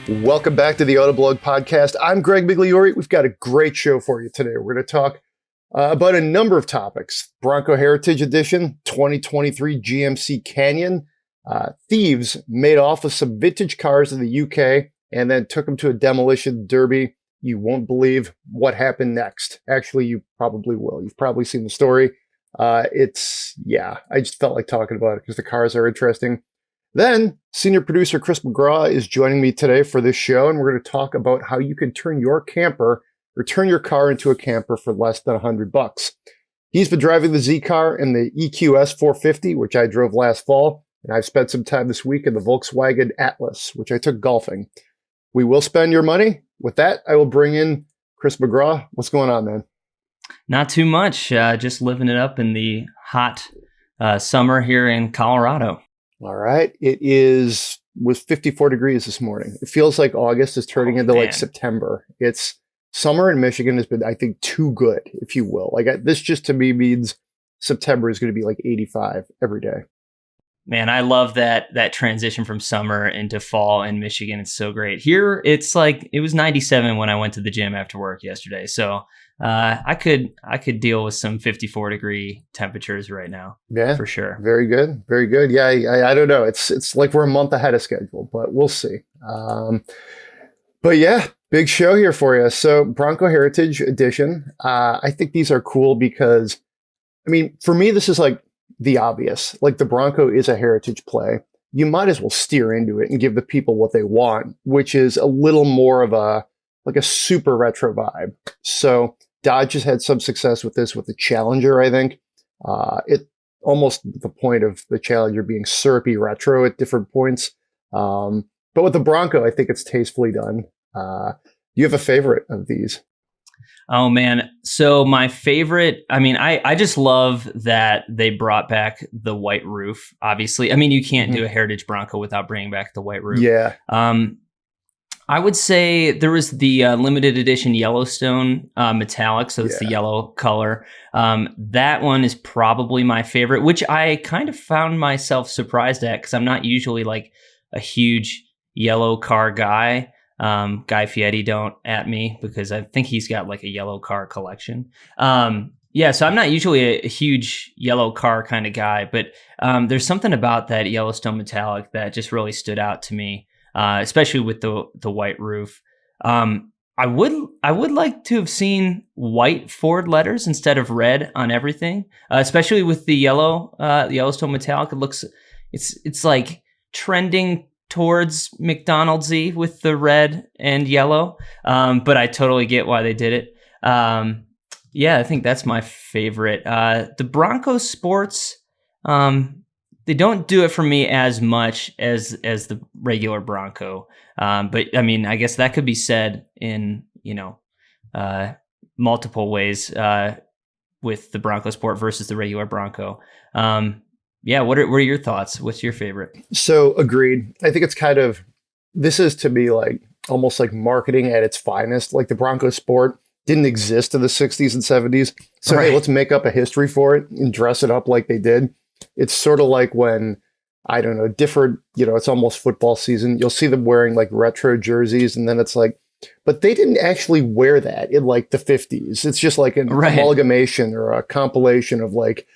Welcome back to the Autoblog Podcast. I'm Greg Migliore. We've got a great show for you today. We're going to talk about a number of topics. Bronco Heritage Edition, 2023 GMC Canyon. Thieves made off with some vintage cars in the UK and then took them to a demolition derby. You won't believe what happened next. Actually, you probably will. You've probably seen the story. I just felt like talking about it because the cars are interesting. Then, Senior Producer Chris McGraw is joining me today for this show, and we're going to talk about how you can turn your car into a camper for less than $100. He's been driving the Z car and the EQS 450, which I drove last fall, and I've spent some time this week in the Volkswagen Atlas, which I took golfing. We will spend your money. With that, I will bring in Chris McGraw. What's going on, man? Not too much. Just living it up in the hot summer here in Colorado. All right. Was 54 degrees this morning. It feels like August is turning into like September. It's summer in Michigan has been, I think, too good, if you will. This just to me means September is going to be like 85 every day. Man, I love that transition from summer into fall in Michigan. It's so great. Here, it's like it was 97 when I went to the gym after work yesterday. So I could deal with some 54-degree temperatures right now. Yeah, for sure. Very good. Very good. Yeah, I don't know. It's like we're a month ahead of schedule, but we'll see. But yeah, big show here for you. So Bronco Heritage Edition. I think these are cool because, I mean, for me, this is like the obvious. Like the Bronco is a heritage play. You might as well steer into it and give the people what they want, which is a little more of a super retro vibe. So Dodge has had some success with this with the Challenger, I think. It almost the point of the Challenger being syrupy retro at different points. But with the Bronco, I think it's tastefully done. You have a favorite of these? Oh, man. So my favorite, I mean, I just love that they brought back the white roof, obviously. I mean, you can't do a Heritage Bronco without bringing back the white roof. Yeah. I would say there was the limited edition Yellowstone metallic, so it's the yellow color. That one is probably my favorite, which I kind of found myself surprised at because I'm not usually like a huge yellow car guy. Guy Fieri don't at me because I think he's got like a yellow car collection. So I'm not usually a huge yellow car kind of guy, but there's something about that Yellowstone metallic that just really stood out to me. Especially with the white roof. I would like to have seen white Ford letters instead of red on everything, especially with the Yellowstone metallic. It's like trending towards McDonald's-y with the red and yellow. But I totally get why they did it. I think that's my favorite. The Bronco Sports, they don't do it for me as much as the regular Bronco. But I mean, I guess that could be said in, multiple ways with the Bronco Sport versus the regular Bronco. What are your thoughts? What's your favorite? So agreed. I think it's this is to me like almost like marketing at its finest. Like the Bronco Sport didn't exist in the 60s and 70s. So hey, let's make up a history for it and dress it up like they did. It's sort of like when, I don't know, it's almost football season. You'll see them wearing like retro jerseys. And then it's like, but they didn't actually wear that in like the 50s. It's just like an amalgamation or a compilation of like,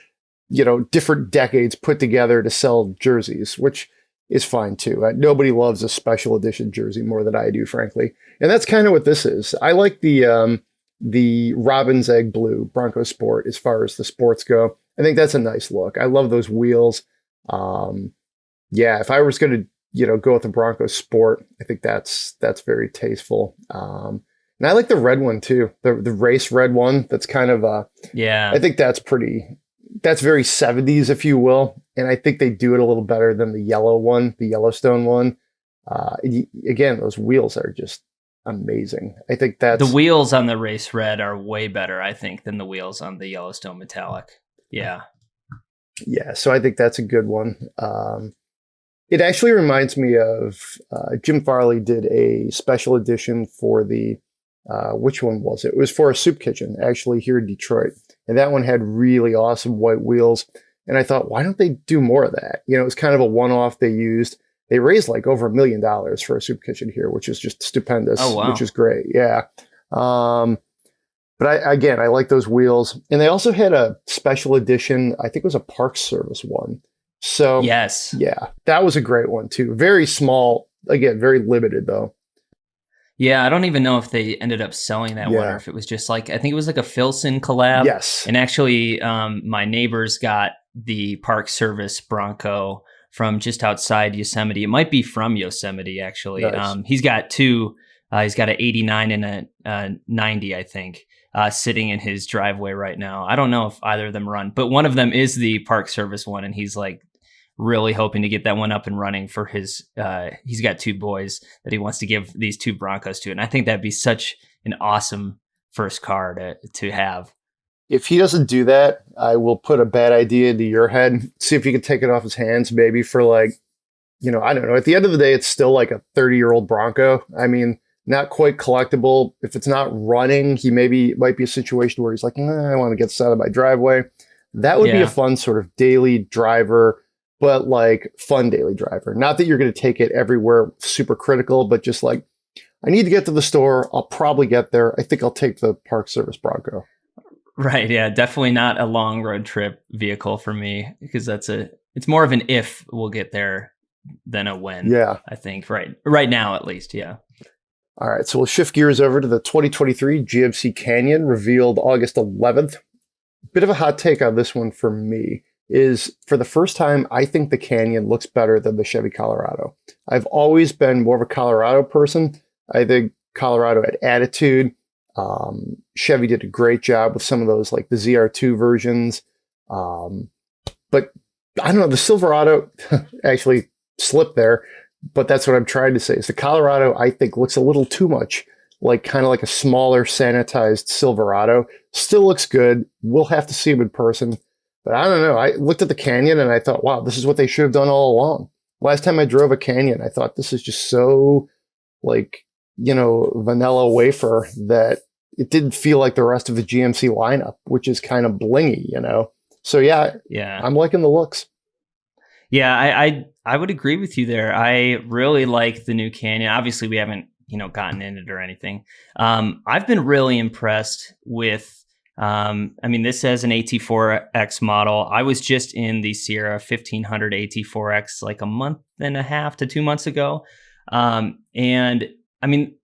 different decades put together to sell jerseys, which is fine too. Nobody loves a special edition jersey more than I do, frankly. And that's kind of what this is. I like the Robin's Egg Blue Bronco Sport as far as the sports go. I think that's a nice look. I love those wheels. If I was going to, go with the Bronco Sport, I think that's very tasteful. And I like the red one too, the race red one. That's kind of I think that's very 70s, if you will. And I think they do it a little better than the yellow one, the Yellowstone one. Again, those wheels are just amazing. I think that's the wheels on the race red are way better, I think, than the wheels on the Yellowstone metallic. Yeah. So I think that's a good one. It actually reminds me of Jim Farley did a special edition for the which one was it? It was for a soup kitchen actually here in Detroit, and that one had really awesome white wheels. And I thought, why don't they do more of that? It was kind of a one-off they used. they raised like over $1 million for a soup kitchen here, which is just stupendous. Oh, wow. Which is great. Yeah. But I like those wheels. And they also had a special edition, I think it was a Park Service one. So yes, yeah, that was a great one too. Very small, again, very limited though. Yeah, I don't even know if they ended up selling that one or if it was just like, I think it was like a Filson collab. Yes. And actually, my neighbors got the Park Service Bronco from just outside Yosemite. It might be from Yosemite, actually. Nice. He's got two. He's got an 89 and a 90, I think, sitting in his driveway right now. I don't know if either of them run, but one of them is the Park Service one. And he's like really hoping to get that one up and running for his, he's got two boys that he wants to give these two Broncos to. And I think that'd be such an awesome first car to have. If he doesn't do that, I will put a bad idea into your head. See if you can take it off his hands, maybe for like, I don't know. At the end of the day, it's still like a 30-year-old Bronco. I mean, not quite collectible. If it's not running, it might be a situation where he's like, I want to get this out of my driveway. That would be a fun sort of daily driver, but like fun daily driver. Not that you're going to take it everywhere super critical, but just like, I need to get to the store. I'll probably get there. I think I'll take the Park Service Bronco. Right. Yeah. Definitely not a long road trip vehicle for me, because it's more of an if we'll get there than a when. Yeah. I think right now, at least. Yeah. All right. So we'll shift gears over to the 2023 GMC Canyon, revealed August 11th. Bit of a hot take on this one for me is, for the first time, I think the Canyon looks better than the Chevy Colorado. I've always been more of a Colorado person. I think Colorado had attitude. Chevy did a great job with some of those, like the ZR2 versions. But I don't know, the Silverado actually slipped there, but that's what I'm trying to say is the Colorado, I think, looks a little too much like kind of like a smaller sanitized Silverado. Still looks good. We'll have to see them in person. But I don't know. I looked at the Canyon and I thought, wow, this is what they should have done all along. Last time I drove a Canyon, I thought this is just so like, vanilla wafer that it didn't feel like the rest of the GMC lineup, which is kind of blingy, So yeah, I'm liking the looks. Yeah, I would agree with you there. I really like the new Canyon. Obviously, we haven't gotten in it or anything. I've been really impressed with. This says an AT4X model. I was just in the Sierra 1500 AT4X like a month and a half to 2 months ago, and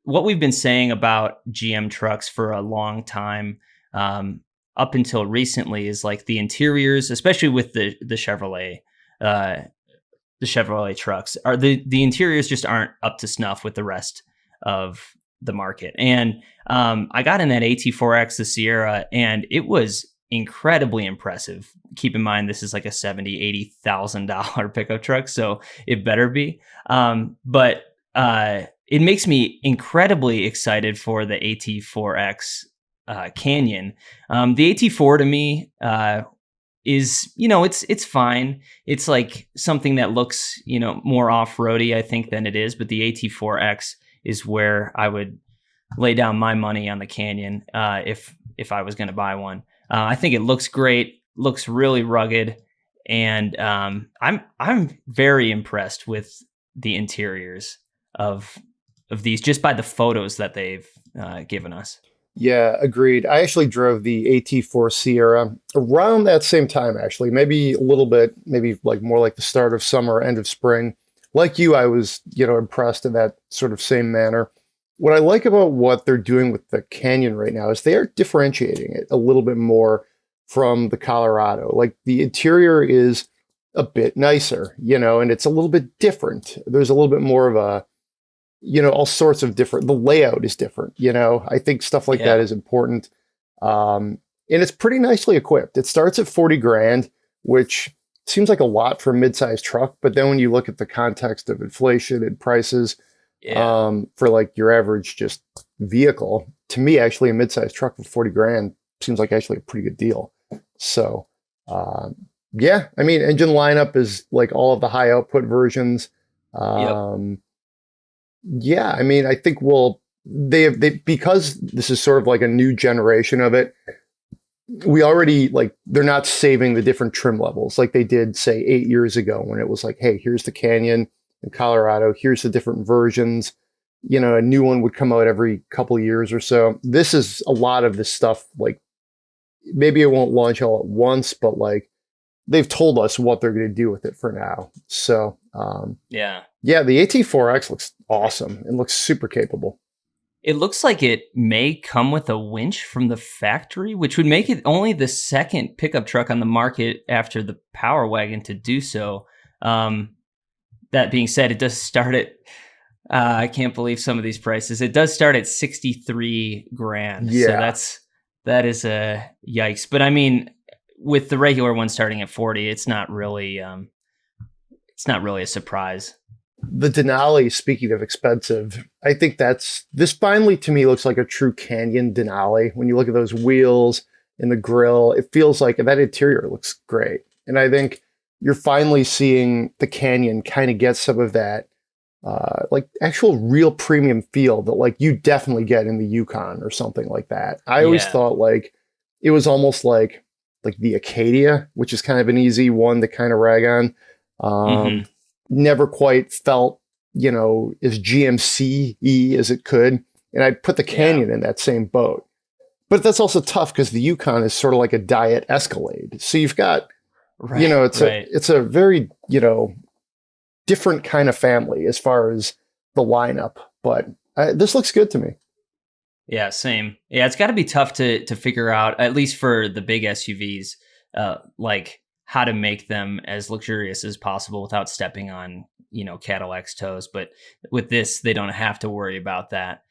what we've been saying about GM trucks for a long time, up until recently, is like the interiors, especially with the Chevrolet. The Chevrolet trucks are the interiors just aren't up to snuff with the rest of the market. And I got in that AT4X, the Sierra, and it was incredibly impressive. Keep in mind, this is like a $70,000-$80,000 pickup truck, so it better be. But it makes me incredibly excited for the AT4X Canyon. The AT4 to me is, it's fine. It's like something that looks, more off-roady, I think, than it is. But the AT4X is where I would lay down my money on the Canyon if I was going to buy one. I think it looks great, looks really rugged, and I'm very impressed with the interiors of these just by the photos that they've given us. Yeah, agreed. I actually drove the AT4 Sierra around that same time, actually, maybe a little bit, maybe like more like the start of summer, end of spring. Like you, I was, impressed in that sort of same manner. What I like about what they're doing with the Canyon right now is they are differentiating it a little bit more from the Colorado. Like the interior is a bit nicer, and it's a little bit different. There's a little bit more of a, all sorts of different, the layout is different, I think stuff like that is important. And it's pretty nicely equipped. It starts at 40 grand, which seems like a lot for a mid-sized truck. But then when you look at the context of inflation and prices, for like your average just vehicle, to me, actually a mid-sized truck for 40 grand seems like actually a pretty good deal. So, engine lineup is like all of the high output versions. I think they because this is sort of like a new generation of it, we already they're not saving the different trim levels like they did say 8 years ago when it was like, hey, here's the Canyon, in Colorado. Here's the different versions. You know, a new one would come out every couple of years or so. This is a lot of this stuff. Like, maybe it won't launch all at once, but like they've told us what they're going to do with it for now. So, yeah, the AT4X looks awesome. It looks super capable. It looks like it may come with a winch from the factory, which would make it only the second pickup truck on the market after the Power Wagon to do so. That being said, it does start at, I can't believe some of these prices. It does start at 63 grand. Yeah. So that is a yikes. But I mean, with the regular one starting at 40, it's not really a surprise. The Denali, speaking of expensive, I think this finally to me looks like a true Canyon Denali. When you look at those wheels and the grille, it feels like that interior looks great. And I think you're finally seeing the Canyon kind of get some of that, like actual real premium feel that like you definitely get in the Yukon or something like that. I always thought like it was almost like the Acadia, which is kind of an easy one to kind of rag on. Never quite felt, you know, as GMC-y as it could. And I'd put the Canyon in that same boat. But that's also tough because the Yukon is sort of like a Diet Escalade. So you've got, you know, it's a very, you know, different kind of family as far as the lineup. But this looks good to me. Yeah, same. Yeah, it's got to be tough to figure out, at least for the big SUVs, like how to make them as luxurious as possible without stepping on, you know, Cadillac's toes. But with this, they don't have to worry about that.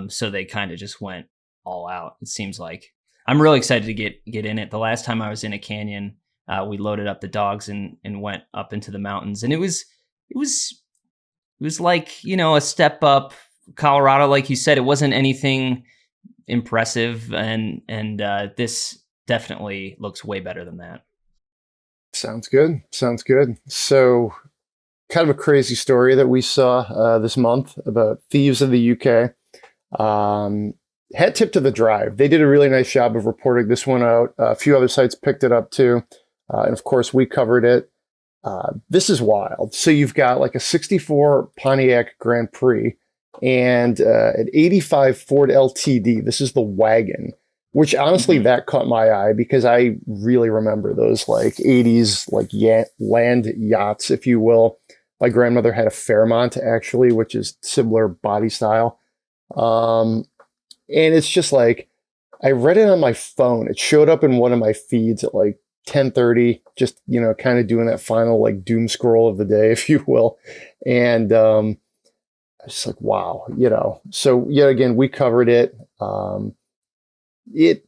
So they kind of just went all out. It seems like. I'm really excited to get in it. The last time I was in a canyon, we loaded up the dogs and went up into the mountains, and it was like, you know, a step up. Colorado, like you said, it wasn't anything impressive, and this definitely looks way better than that. Sounds good. So, kind of a crazy story that we saw this month about thieves in the UK. Hat tip to The Drive. They did a really nice job of reporting this one out. A few other sites picked it up too. And of course, we covered it. This is wild. So you've got like a 64 Pontiac Grand Prix and an 85 Ford LTD. This is the wagon, which honestly, that caught my eye because I really remember those like 80s, like land yachts, if you will. My grandmother had a Fairmont actually, which is similar body style. And it's just like, I read it on my phone. It showed up in one of my feeds at like 10:30, just, you know, kind of doing that final like doom scroll of the day, if you will. And I was just like, wow, you know. So yet again, we covered it. It,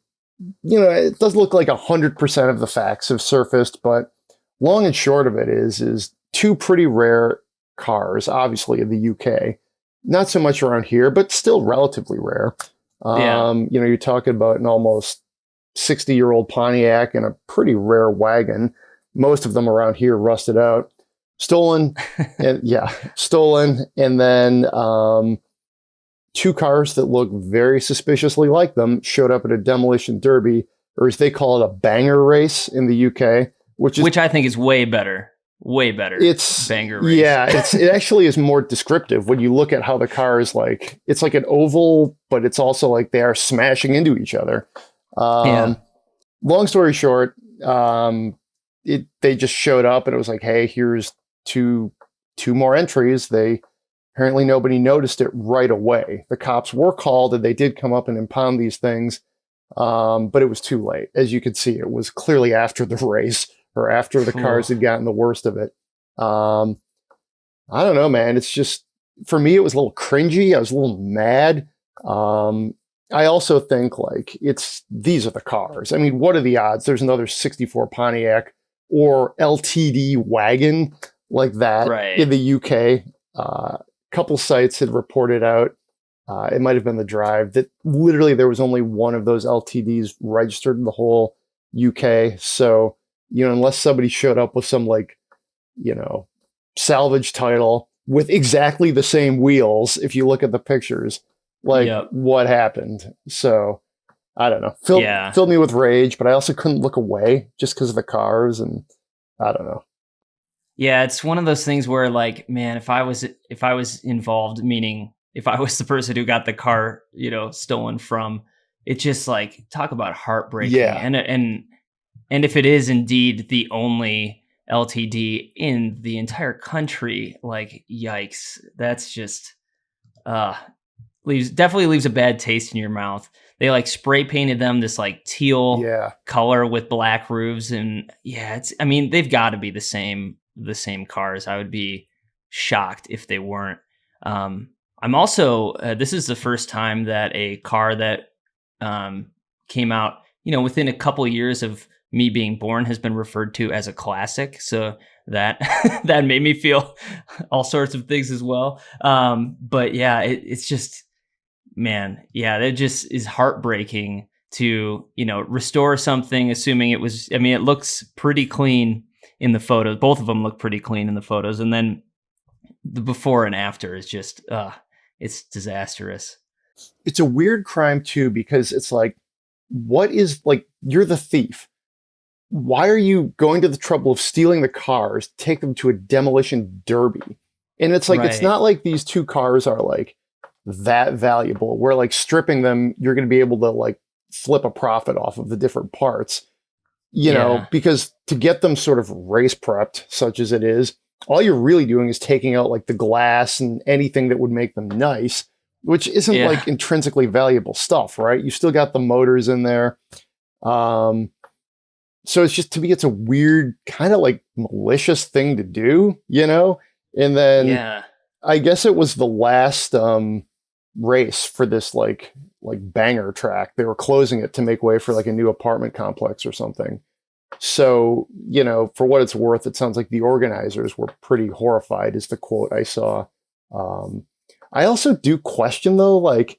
you know, it does look like 100% of the facts have surfaced, but long and short of it is two pretty rare cars, obviously in the UK, not so much around here, but still relatively rare. You know, you're talking about an almost 60-year-old Pontiac and a pretty rare wagon. Most of them around here rusted out, stolen, and then two cars that look very suspiciously like them showed up at a demolition derby, or as they call it, a banger race in the UK, which I think is way better. It's banger race. Yeah, it actually is more descriptive when you look at how the car is like. It's like an oval, but it's also like they are smashing into each other. Long story short, they just showed up and it was like, hey, here's two more entries. Apparently nobody noticed it right away. The cops were called and they did come up and impound these things, but it was too late. As you could see, it was clearly after the race or after the cars had gotten the worst of it. I don't know, man. It's just, for me, it was a little cringy. I was a little mad. I also think like these are the cars. I mean, what are the odds there's another 64 Pontiac or LTD wagon like that in the UK? Couple sites had reported out, it might have been The Drive, that literally there was only one of those LTDs registered in the whole UK. So, you know, unless somebody showed up with some like, you know, salvage title with exactly the same wheels, if you look at the pictures, like what happened? So I don't know. Filled me with rage, but I also couldn't look away just because of the cars, and I don't know. Yeah, it's one of those things where like, man, if I was involved, meaning if I was the person who got the car, stolen from, it just like talk about heartbreaking. Yeah. And if it is indeed the only LTD in the entire country, like yikes, that's just definitely leaves a bad taste in your mouth. They like spray painted them this like teal color with black roofs, and they've got to be the same cars. I would be shocked if they weren't. I'm also this is the first time that a car that came out, within a couple years of me being born has been referred to as a classic. So that that made me feel all sorts of things as well. But yeah, it's just, man, yeah, that just is heartbreaking to, restore something, assuming it was, it looks pretty clean in the photos. Both of them look pretty clean in the photos. And then the before and after is just, it's disastrous. It's a weird crime too, because it's like, what is like, you're the thief. Why are you going to the trouble of stealing the cars, take them to a demolition derby? And it's like, It's not like these two cars are like that valuable. Where like stripping them, you're going to be able to like flip a profit off of the different parts, because to get them sort of race prepped, such as it is, all you're really doing is taking out like the glass and anything that would make them nice, which isn't like intrinsically valuable stuff, right? You still got the motors in there. So it's just, to me, it's a weird kind of like malicious thing to do, And then I guess it was the last race for this like banger track. They were closing it to make way for like a new apartment complex or something. So, for what it's worth, it sounds like the organizers were pretty horrified, is the quote I saw. I also do question though, like,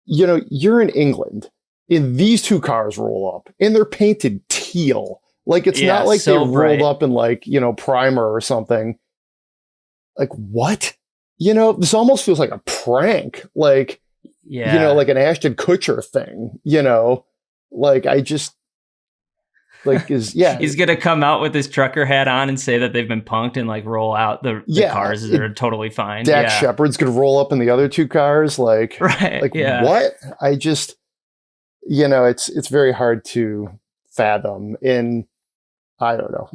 you're in England. And these two cars roll up and they're painted teal. Like, it's not like so they rolled up in like, primer or something. Like, what? This almost feels like a prank. Like, like an Ashton Kutcher thing, like I just like he's going to come out with his trucker hat on and say that they've been punked and like roll out the cars that are totally fine. Dax Shepard's going to roll up in the other two cars. Like, what? I just, it's very hard to fathom. And I don't know.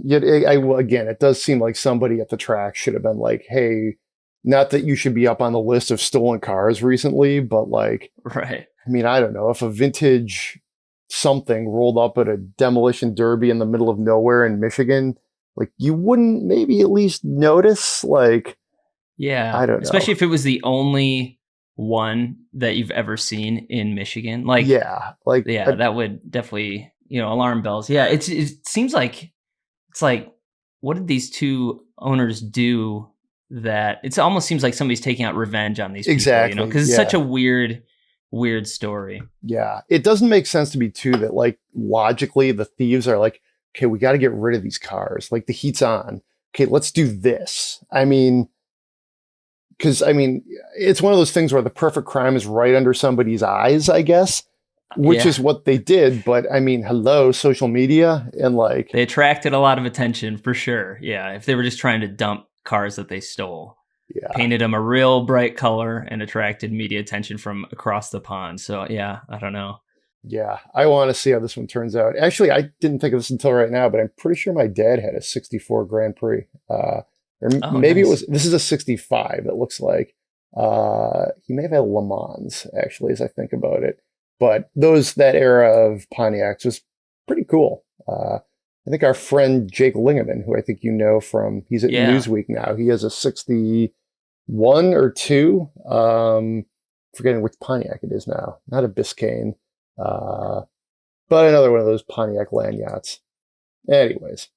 Again, it does seem like somebody at the track should have been like, hey, not that you should be up on the list of stolen cars recently, but like, I don't know, if a vintage something rolled up at a demolition derby in the middle of nowhere in Michigan, like, you wouldn't maybe at least notice, like, I don't know. Especially if it was the only one that you've ever seen in Michigan. Like, that would definitely, alarm bells. Yeah. It seems like, it's like, what did these two owners do that it almost seems like somebody's taking out revenge on these people, because it's such a weird story. Yeah. It doesn't make sense to me too, that like logically the thieves are like, okay, we got to get rid of these cars. Like, the heat's on. Okay, let's do this. Because it's one of those things where the perfect crime is right under somebody's eyes, I guess, which is what they did. But hello, social media, and like, they attracted a lot of attention for sure. Yeah. If they were just trying to dump cars that they stole, painted them a real bright color and attracted media attention from across the pond. So yeah, I don't know. Yeah, I want to see how this one turns out. Actually, I didn't think of this until right now, but I'm pretty sure my dad had a 64 Grand Prix. Maybe nice. This is a 65, it looks like. He may have had Le Mans, actually, as I think about it. But that era of Pontiacs was pretty cool. I think our friend Jake Lingeman, who I think from, he's at Newsweek now. He has a 61 or 2. Forgetting which Pontiac it is now. Not a Biscayne. But another one of those Pontiac land yachts. Anyways.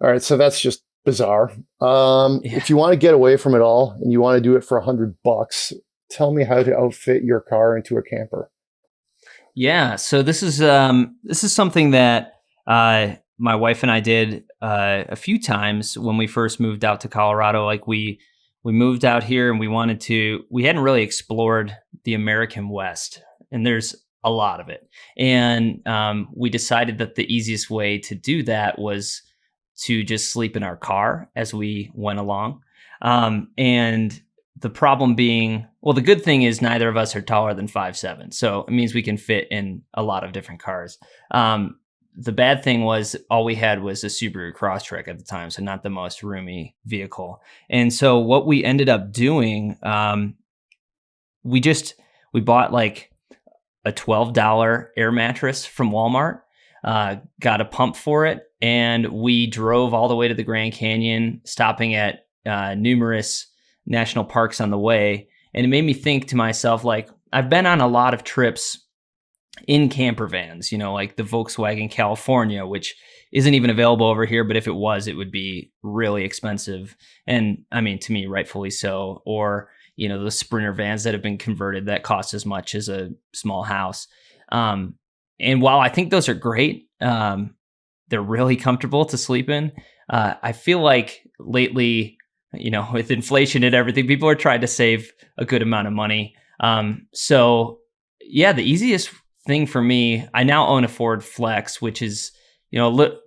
All right, so that's just bizarre. If you want to get away from it all and you want to do it for $100, tell me how to outfit your car into a camper. Yeah, so this is something that my wife and I did a few times when we first moved out to Colorado. Like, we moved out here and we hadn't really explored the American West, and there's a lot of it. And we decided that the easiest way to do that was to just sleep in our car as we went along. And the problem being, well, the good thing is neither of us are taller than 5'7", so it means we can fit in a lot of different cars. The bad thing was all we had was a Subaru Crosstrek at the time, so not the most roomy vehicle. And so what we ended up doing, we bought like a $12 air mattress from Walmart, got a pump for it, and we drove all the way to the Grand Canyon, stopping at numerous national parks on the way. And it made me think to myself, like, I've been on a lot of trips in camper vans, like the Volkswagen California, which isn't even available over here, but if it was, it would be really expensive. And I mean, to me, rightfully so. Or, the Sprinter vans that have been converted that cost as much as a small house. And while I think those are great, they're really comfortable to sleep in. I feel like lately, with inflation and everything, people are trying to save a good amount of money. So yeah, the easiest thing for me, I now own a Ford Flex, which is,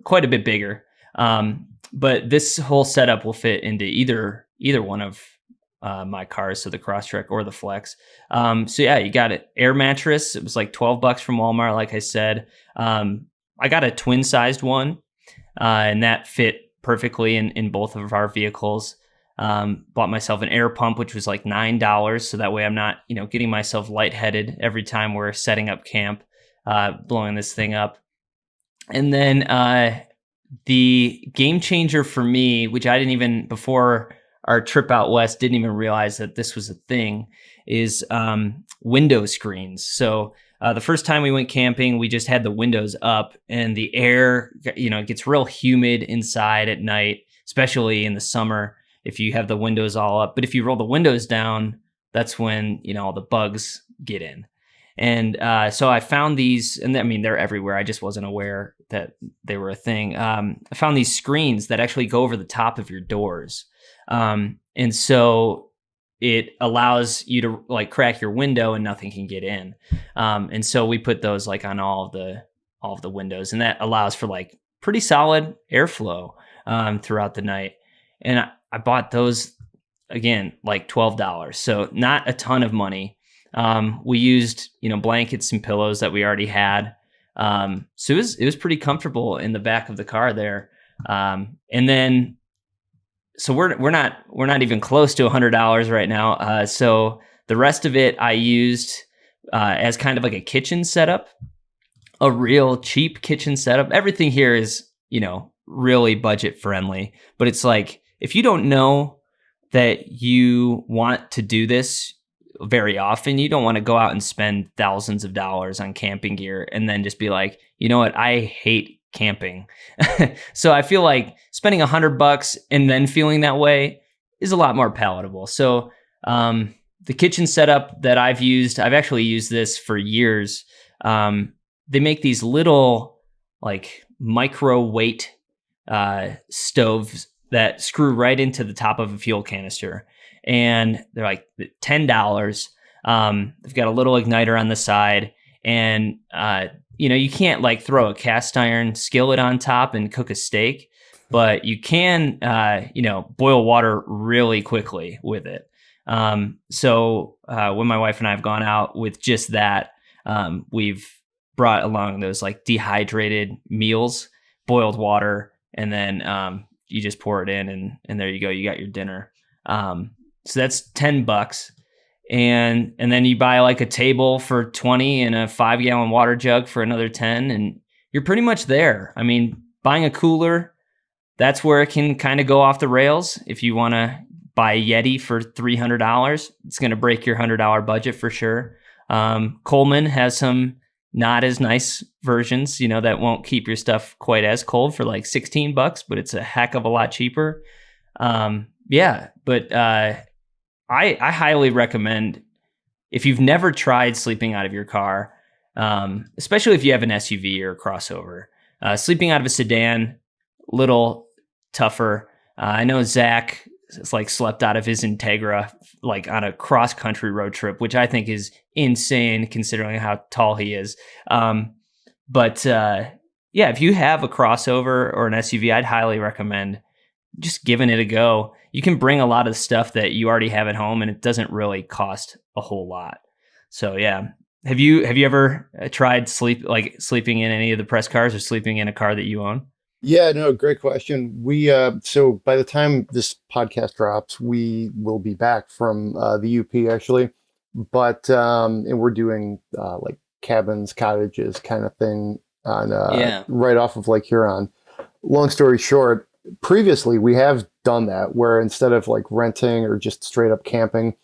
quite a bit bigger. But this whole setup will fit into either one of my cars, so the Crosstrek or the Flex. So yeah, you got an air mattress. It was like $12 from Walmart, like I said. I got a twin-sized one, and that fit perfectly in both of our vehicles. Bought myself an air pump, which was like $9. So that way I'm not, getting myself lightheaded every time we're setting up camp, blowing this thing up. And then the game changer for me, which I didn't even, before our trip out west, didn't even realize that this was a thing, is window screens. So the first time we went camping, we just had the windows up, and the air, it gets real humid inside at night, especially in the summer if you have the windows all up. But if you roll the windows down, that's when, all the bugs get in. And so I found these, and I mean, they're everywhere. I just wasn't aware that they were a thing. I found these screens that actually go over the top of your doors. And so it allows you to like crack your window and nothing can get in. And so we put those like on all of the windows, and that allows for like pretty solid airflow throughout the night. And I bought those, again, like $12. So not a ton of money. We used, blankets and pillows that we already had. So it was pretty comfortable in the back of the car there. And then, so we're not even close to $100 right now. So the rest of it I used as kind of like a kitchen setup, a real cheap kitchen setup. Everything here is, really budget friendly, but it's like, if you don't know that you want to do this very often, you don't want to go out and spend thousands of dollars on camping gear and then just be like, you know what, I hate camping. So I feel like spending $100 and then feeling that way is a lot more palatable. So the kitchen setup that I've actually used this for years. They make these little like micro weight stoves that screw right into the top of a fuel canister, and they're like $10. They've got a little igniter on the side, and you can't like throw a cast iron skillet on top and cook a steak, but you can boil water really quickly with it. So when my wife and I have gone out with just that, we've brought along those like dehydrated meals, boiled water, and then you just pour it in, and there you go. You got your dinner. So that's $10. And then you buy like a table for $20 and a 5-gallon water jug for another $10, and you're pretty much there. I mean, buying a cooler, that's where it can kind of go off the rails. If you want to buy a Yeti for $300, it's going to break your $100 budget for sure. Coleman has some not as nice versions, that won't keep your stuff quite as cold for like $16, but it's a heck of a lot cheaper. But I highly recommend, if you've never tried sleeping out of your car, especially if you have an SUV or a crossover, sleeping out of a sedan, little tougher. I know Zach is like slept out of his Integra like on a cross country road trip, which I think is insane considering how tall he is. yeah, if you have a crossover or an SUV, I'd highly recommend just giving it a go. You can bring a lot of stuff that you already have at home, and it doesn't really cost a whole lot. So yeah. Have you ever tried sleeping in any of the press cars or sleeping in a car that you own? Yeah, no, great question. We so by the time this podcast drops, we will be back from the UP actually, but and we're doing like cabins, cottages kind of thing on right off of Lake Huron. Long story short, previously we have done that where instead of like renting or just straight up camping,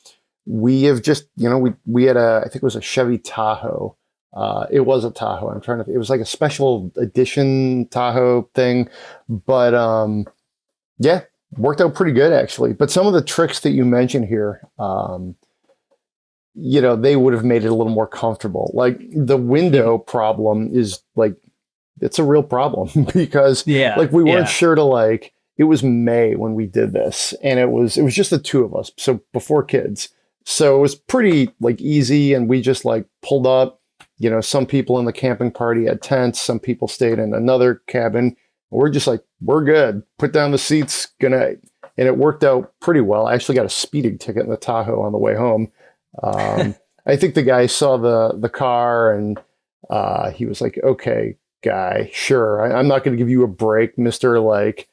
we have just, we had I think it was a Chevy Tahoe. It was a Tahoe. It was like a special edition Tahoe thing, but yeah, worked out pretty good actually. But some of the tricks that you mentioned here, they would have made it a little more comfortable. Like the window problem is like, it's a real problem because like we weren't sure to like, it was May when we did this and it was just the two of us. So before kids. So it was pretty like easy and we just like pulled up, some people in the camping party had tents, some people stayed in another cabin. We're just like, we're good. Put down the seats, good night. And it worked out pretty well. I actually got a speeding ticket in the Tahoe on the way home. I think the guy saw the car and he was like, okay, guy, sure. I'm not going to give you a break, Mr. Like,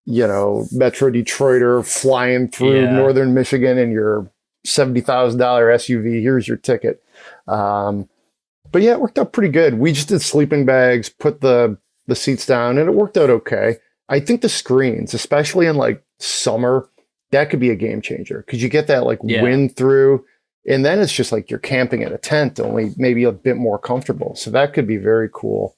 Metro Detroiter flying through northern Michigan in your $70,000 SUV. Here's your ticket. But yeah, it worked out pretty good. We just did sleeping bags, put the seats down, and it worked out okay. I think the screens, especially in like summer, that could be a game changer because you get that like wind through, and then it's just like you're camping in a tent, only maybe a bit more comfortable. So that could be very cool.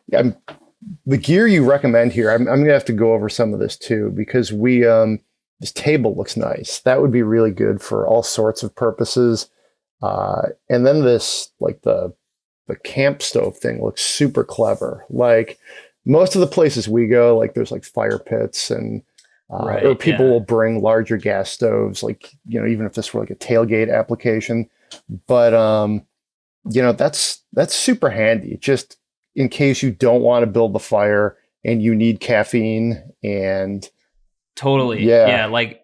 The gear you recommend here, I'm gonna have to go over some of this too because this table looks nice. That would be really good for all sorts of purposes. And then this, like the camp stove thing looks super clever. Like most of the places we go, like there's like fire pits and, or people will bring larger gas stoves, like, even if this were like a tailgate application, but, that's super handy just in case you don't want to build the fire and you need caffeine and totally. Yeah. Like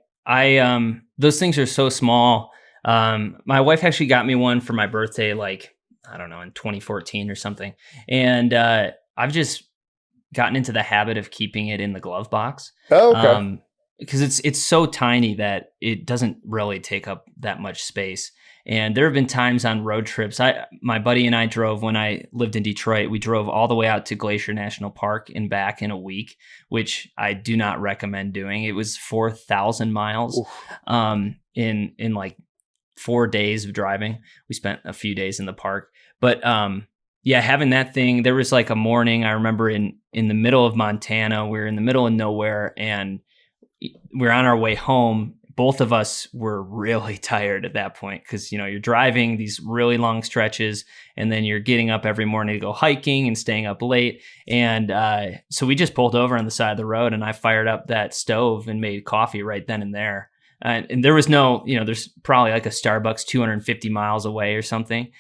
those things are so small. My wife actually got me one for my birthday, like, I don't know, in 2014 or something. And, I've just gotten into the habit of keeping it in the glove box. Oh, okay. Because it's so tiny that it doesn't really take up that much space. And there have been times on road trips. My buddy and I drove when I lived in Detroit. We drove all the way out to Glacier National Park and back in a week, which I do not recommend doing. It was 4,000 miles in like 4 days of driving. We spent a few days in the park, but having that thing, there was like a morning I remember in the middle of Montana. We were in the middle of nowhere and we're on our way home. Both of us were really tired at that point because, you're driving these really long stretches and then you're getting up every morning to go hiking and staying up late. And so we just pulled over on the side of the road and I fired up that stove and made coffee right then and there. And there was no, there's probably like a Starbucks 250 miles away or something.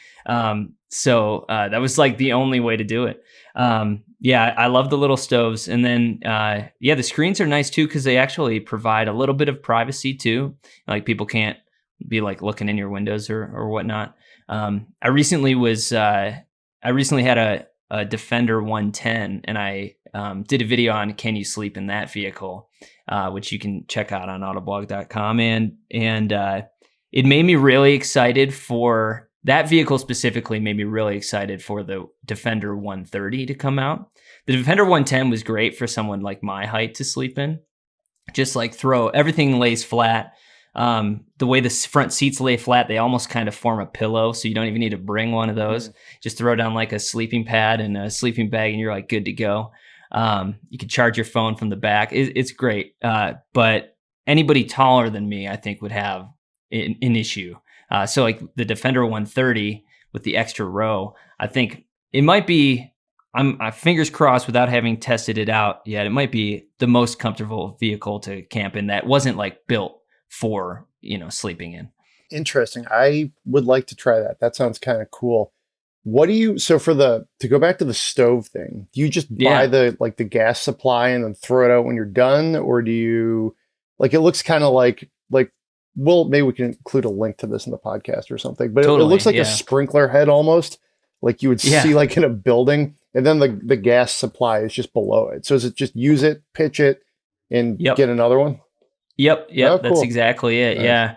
So that was like the only way to do it. I love the little stoves. And then, the screens are nice too, because they actually provide a little bit of privacy too. Like people can't be like looking in your windows or whatnot. I recently had a Defender 110 and I did a video on can you sleep in that vehicle, which you can check out on autoblog.com. And it made me really excited for that vehicle specifically made me really excited for the Defender 130 to come out. The Defender 110 was great for someone like my height to sleep in. Just like everything lays flat. The way the front seats lay flat, they almost kind of form a pillow. So you don't even need to bring one of those. Just throw down like a sleeping pad and a sleeping bag and you're like good to go. You can charge your phone from the back. It's great. But anybody taller than me, I think would have an issue. So like the Defender 130 with the extra row, I think it might be, I'm fingers crossed without having tested it out yet, it might be the most comfortable vehicle to camp in that wasn't like built for, sleeping in. Interesting. I would like to try that. That sounds kind of cool. What do you, so to go back to the stove thing, do you just buy the gas supply and then throw it out when you're done? Or do you, like, it looks kind of like, well, maybe we can include a link to this in the podcast or something, but it looks like a sprinkler head almost, like you would see like in a building, and then the gas supply is just below it. So is it just use it, pitch it, and get another one? Yep. Oh, that's exactly it. Nice.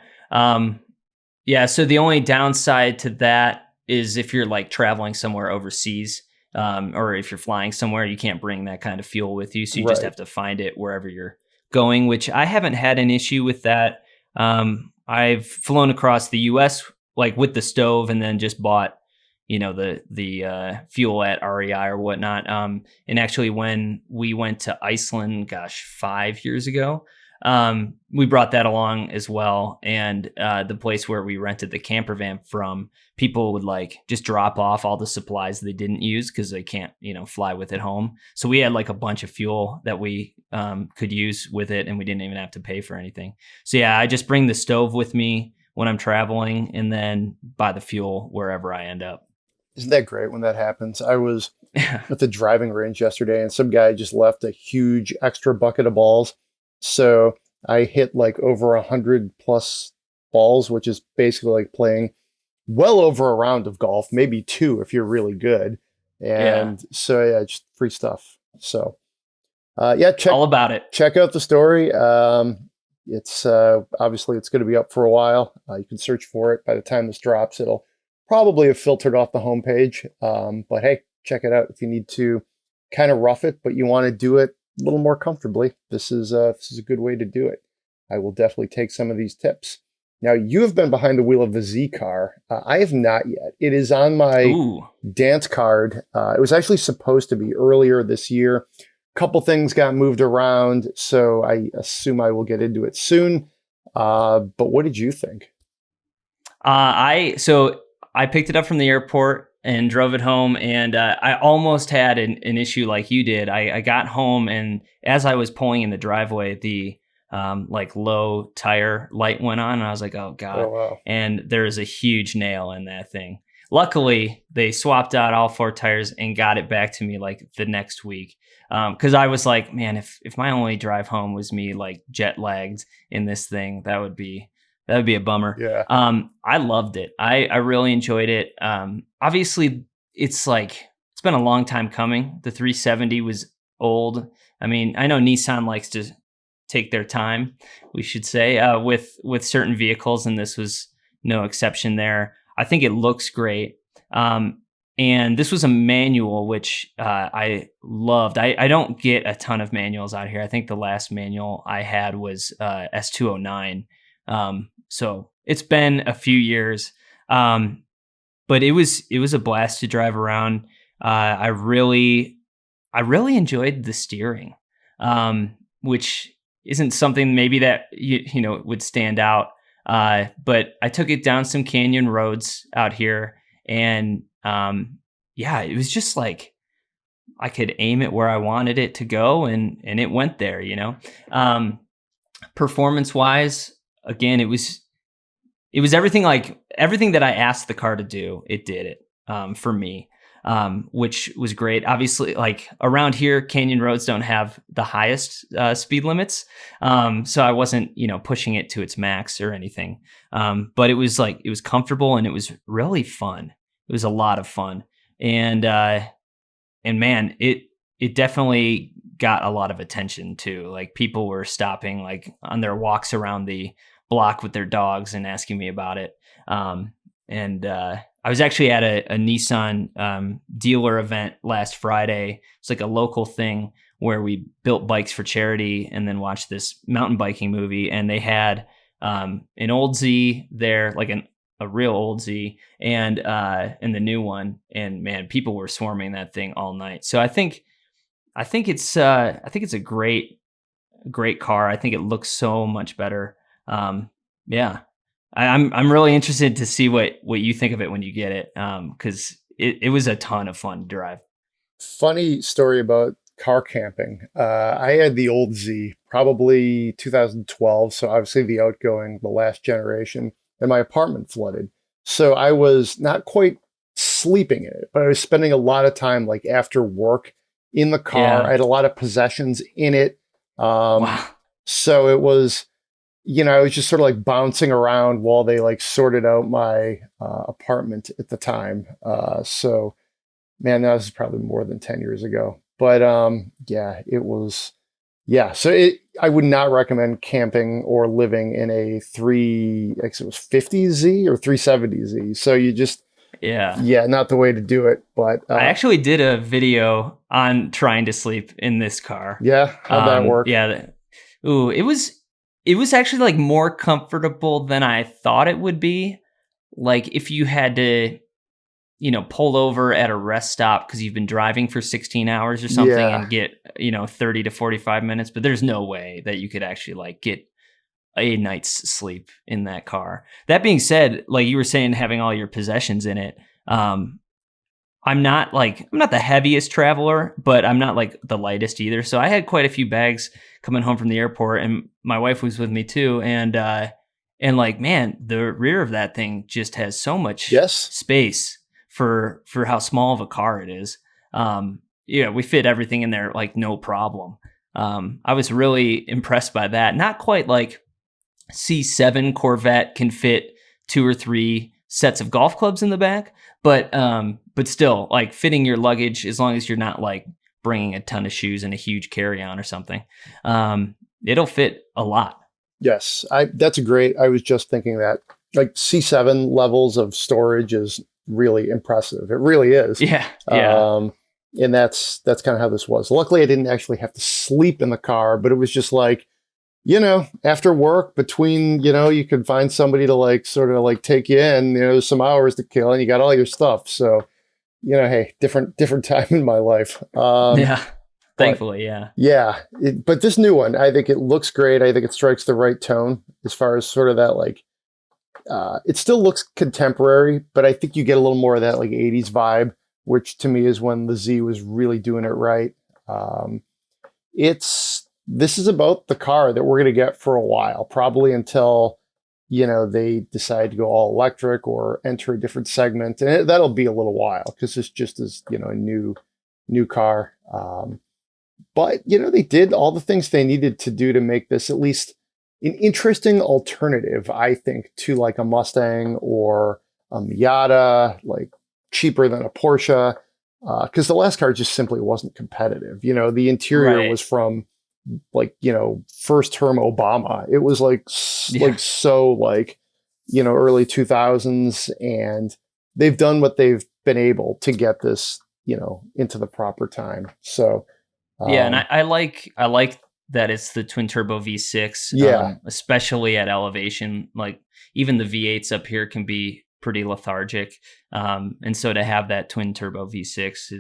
Yeah. So the only downside to that is if you're like traveling somewhere overseas, or if you're flying somewhere, you can't bring that kind of fuel with you. So you just have to find it wherever you're going, which I haven't had an issue with that. I've flown across the US like with the stove and then just bought, the fuel at REI or whatnot. And actually when we went to Iceland, 5 years ago, we brought that along as well. And the place where we rented the camper van from, people would like just drop off all the supplies they didn't use because they can't, fly with it home. So we had like a bunch of fuel that we could use with it, and we didn't even have to pay for anything. So yeah, I just bring the stove with me when I'm traveling and then buy the fuel wherever I end up. Isn't that great when that happens? I was at the driving range yesterday and some guy just left a huge extra bucket of balls. So I hit like over 100 plus balls, which is basically like playing well over a round of golf, maybe 2 if you're really good. And so just free stuff. So all about it. Check out the story. It's obviously it's going to be up for a while. You can search for it. By the time this drops, it'll probably have filtered off the homepage. But hey, check it out if you need to kind of rough it, but you want to do it a little more comfortably. This is a good way to do it. I will definitely take some of these tips. Now, you have been behind the wheel of the Z car. I have not yet. It is on my dance card. It was actually supposed to be earlier this year. A couple things got moved around, so I assume I will get into it soon. But what did you think? I picked it up from the airport and drove it home, and I almost had an issue like you did. I got home, and as I was pulling in the driveway, the low tire light went on, and I was like, oh God. Oh, wow. And there's a huge nail in that thing. Luckily, they swapped out all 4 tires and got it back to me like the next week. Cause I was like, man, if my only drive home was me like jet lagged in this thing, that would be a bummer. Yeah. I loved it. I really enjoyed it. Obviously it's been a long time coming. The 370 was old. I mean, I know Nissan likes to take their time, we should say, with certain vehicles, and this was no exception there. I think it looks great. And this was a manual, which I loved. I don't get a ton of manuals out here. I think the last manual I had was S209. So it's been a few years, but it was a blast to drive around. I really enjoyed the steering, which isn't something maybe that would stand out. But I took it down some canyon roads out here, and it was just like I could aim it where I wanted it to go, and it went there. Performance wise, again, it was everything that I asked the car to do. It did it for me, which was great. Obviously, like around here, canyon roads don't have the highest speed limits, so I wasn't pushing it to its max or anything. But it was comfortable, and it was really fun. It was a lot of fun, and man, it definitely got a lot of attention too. Like people were stopping like on their walks around the block with their dogs and asking me about it. I was actually at a Nissan dealer event last Friday. It's like a local thing where we built bikes for charity and then watched this mountain biking movie. And they had an old Z there, like a real old Z, and the new one. And man, people were swarming that thing all night. So I think it's a great car. I think it looks so much better. I'm really interested to see what you think of it when you get it, because it was a ton of fun to drive. Funny story about car camping. I had the old Z, probably 2012, so obviously the outgoing, the last generation, and my apartment flooded. So I was not quite sleeping in it, but I was spending a lot of time like after work in the car. Yeah. I had a lot of possessions in it. Wow. So it was, I was just sort of like bouncing around while they like sorted out my apartment at the time. So man, that was probably more than 10 years ago. But yeah, it was, yeah. So I would not recommend camping or living in a 350Z or 370Z. So you just, yeah, not the way to do it. But I actually did a video on trying to sleep in this car. Yeah, how'd that work? Yeah. Ooh, it was actually like more comfortable than I thought it would be. Like if you had to, pull over at a rest stop because you've been driving for 16 hours or something and get, 30 to 45 minutes, but there's no way that you could actually like get a night's sleep in that car. That being said, like you were saying, having all your possessions in it, I'm not the heaviest traveler, but I'm not like the lightest either. So I had quite a few bags coming home from the airport, and my wife was with me too. And like, man, the rear of that thing just has so much space for how small of a car it is. We fit everything in there like no problem. I was really impressed by that. Not quite like C7 Corvette can fit 2 or 3 sets of golf clubs in the back, but still like fitting your luggage, as long as you're not like bringing a ton of shoes and a huge carry-on or something, it'll fit a lot. Yes, that's great. I was just thinking that like C7 levels of storage is really impressive. It really is. Yeah. And that's kind of how this was. Luckily, I didn't actually have to sleep in the car, but it was just like, after work between, you could find somebody to like sort of like take you in, some hours to kill, and you got all your stuff. So, hey, different time in my life. Thankfully, yeah. Yeah. But this new one, I think it looks great. I think it strikes the right tone as far as sort of that like, it still looks contemporary, but I think you get a little more of that like 80s vibe, which to me is when the Z was really doing it right. This is about the car that we're going to get for a while, probably until, they decide to go all electric or enter a different segment. And that'll be a little while because this just is, a new car. But, they did all the things they needed to do to make this at least an interesting alternative, I think, to like a Mustang or a Miata, like cheaper than a Porsche. Because the last car just simply wasn't competitive. The interior was from like, first term Obama. It was like early 2000s, and they've done what they've been able to get this, into the proper time. So, and I like that it's the twin turbo V6, especially at elevation. Like even the V8s up here can be pretty lethargic. And so to have that twin turbo V6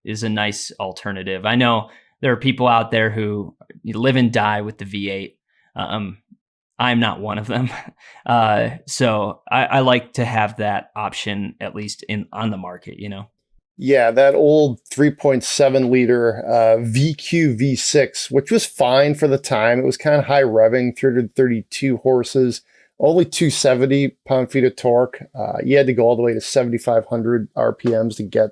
is a nice alternative. I know there are people out there who live and die with the V8. I'm not one of them. So I like to have that option at least on the market, Yeah, that old 3.7 liter VQ V6, which was fine for the time. It was kind of high revving, 332 horses, only 270 pound-feet of torque. You had to go all the way to 7,500 RPMs to get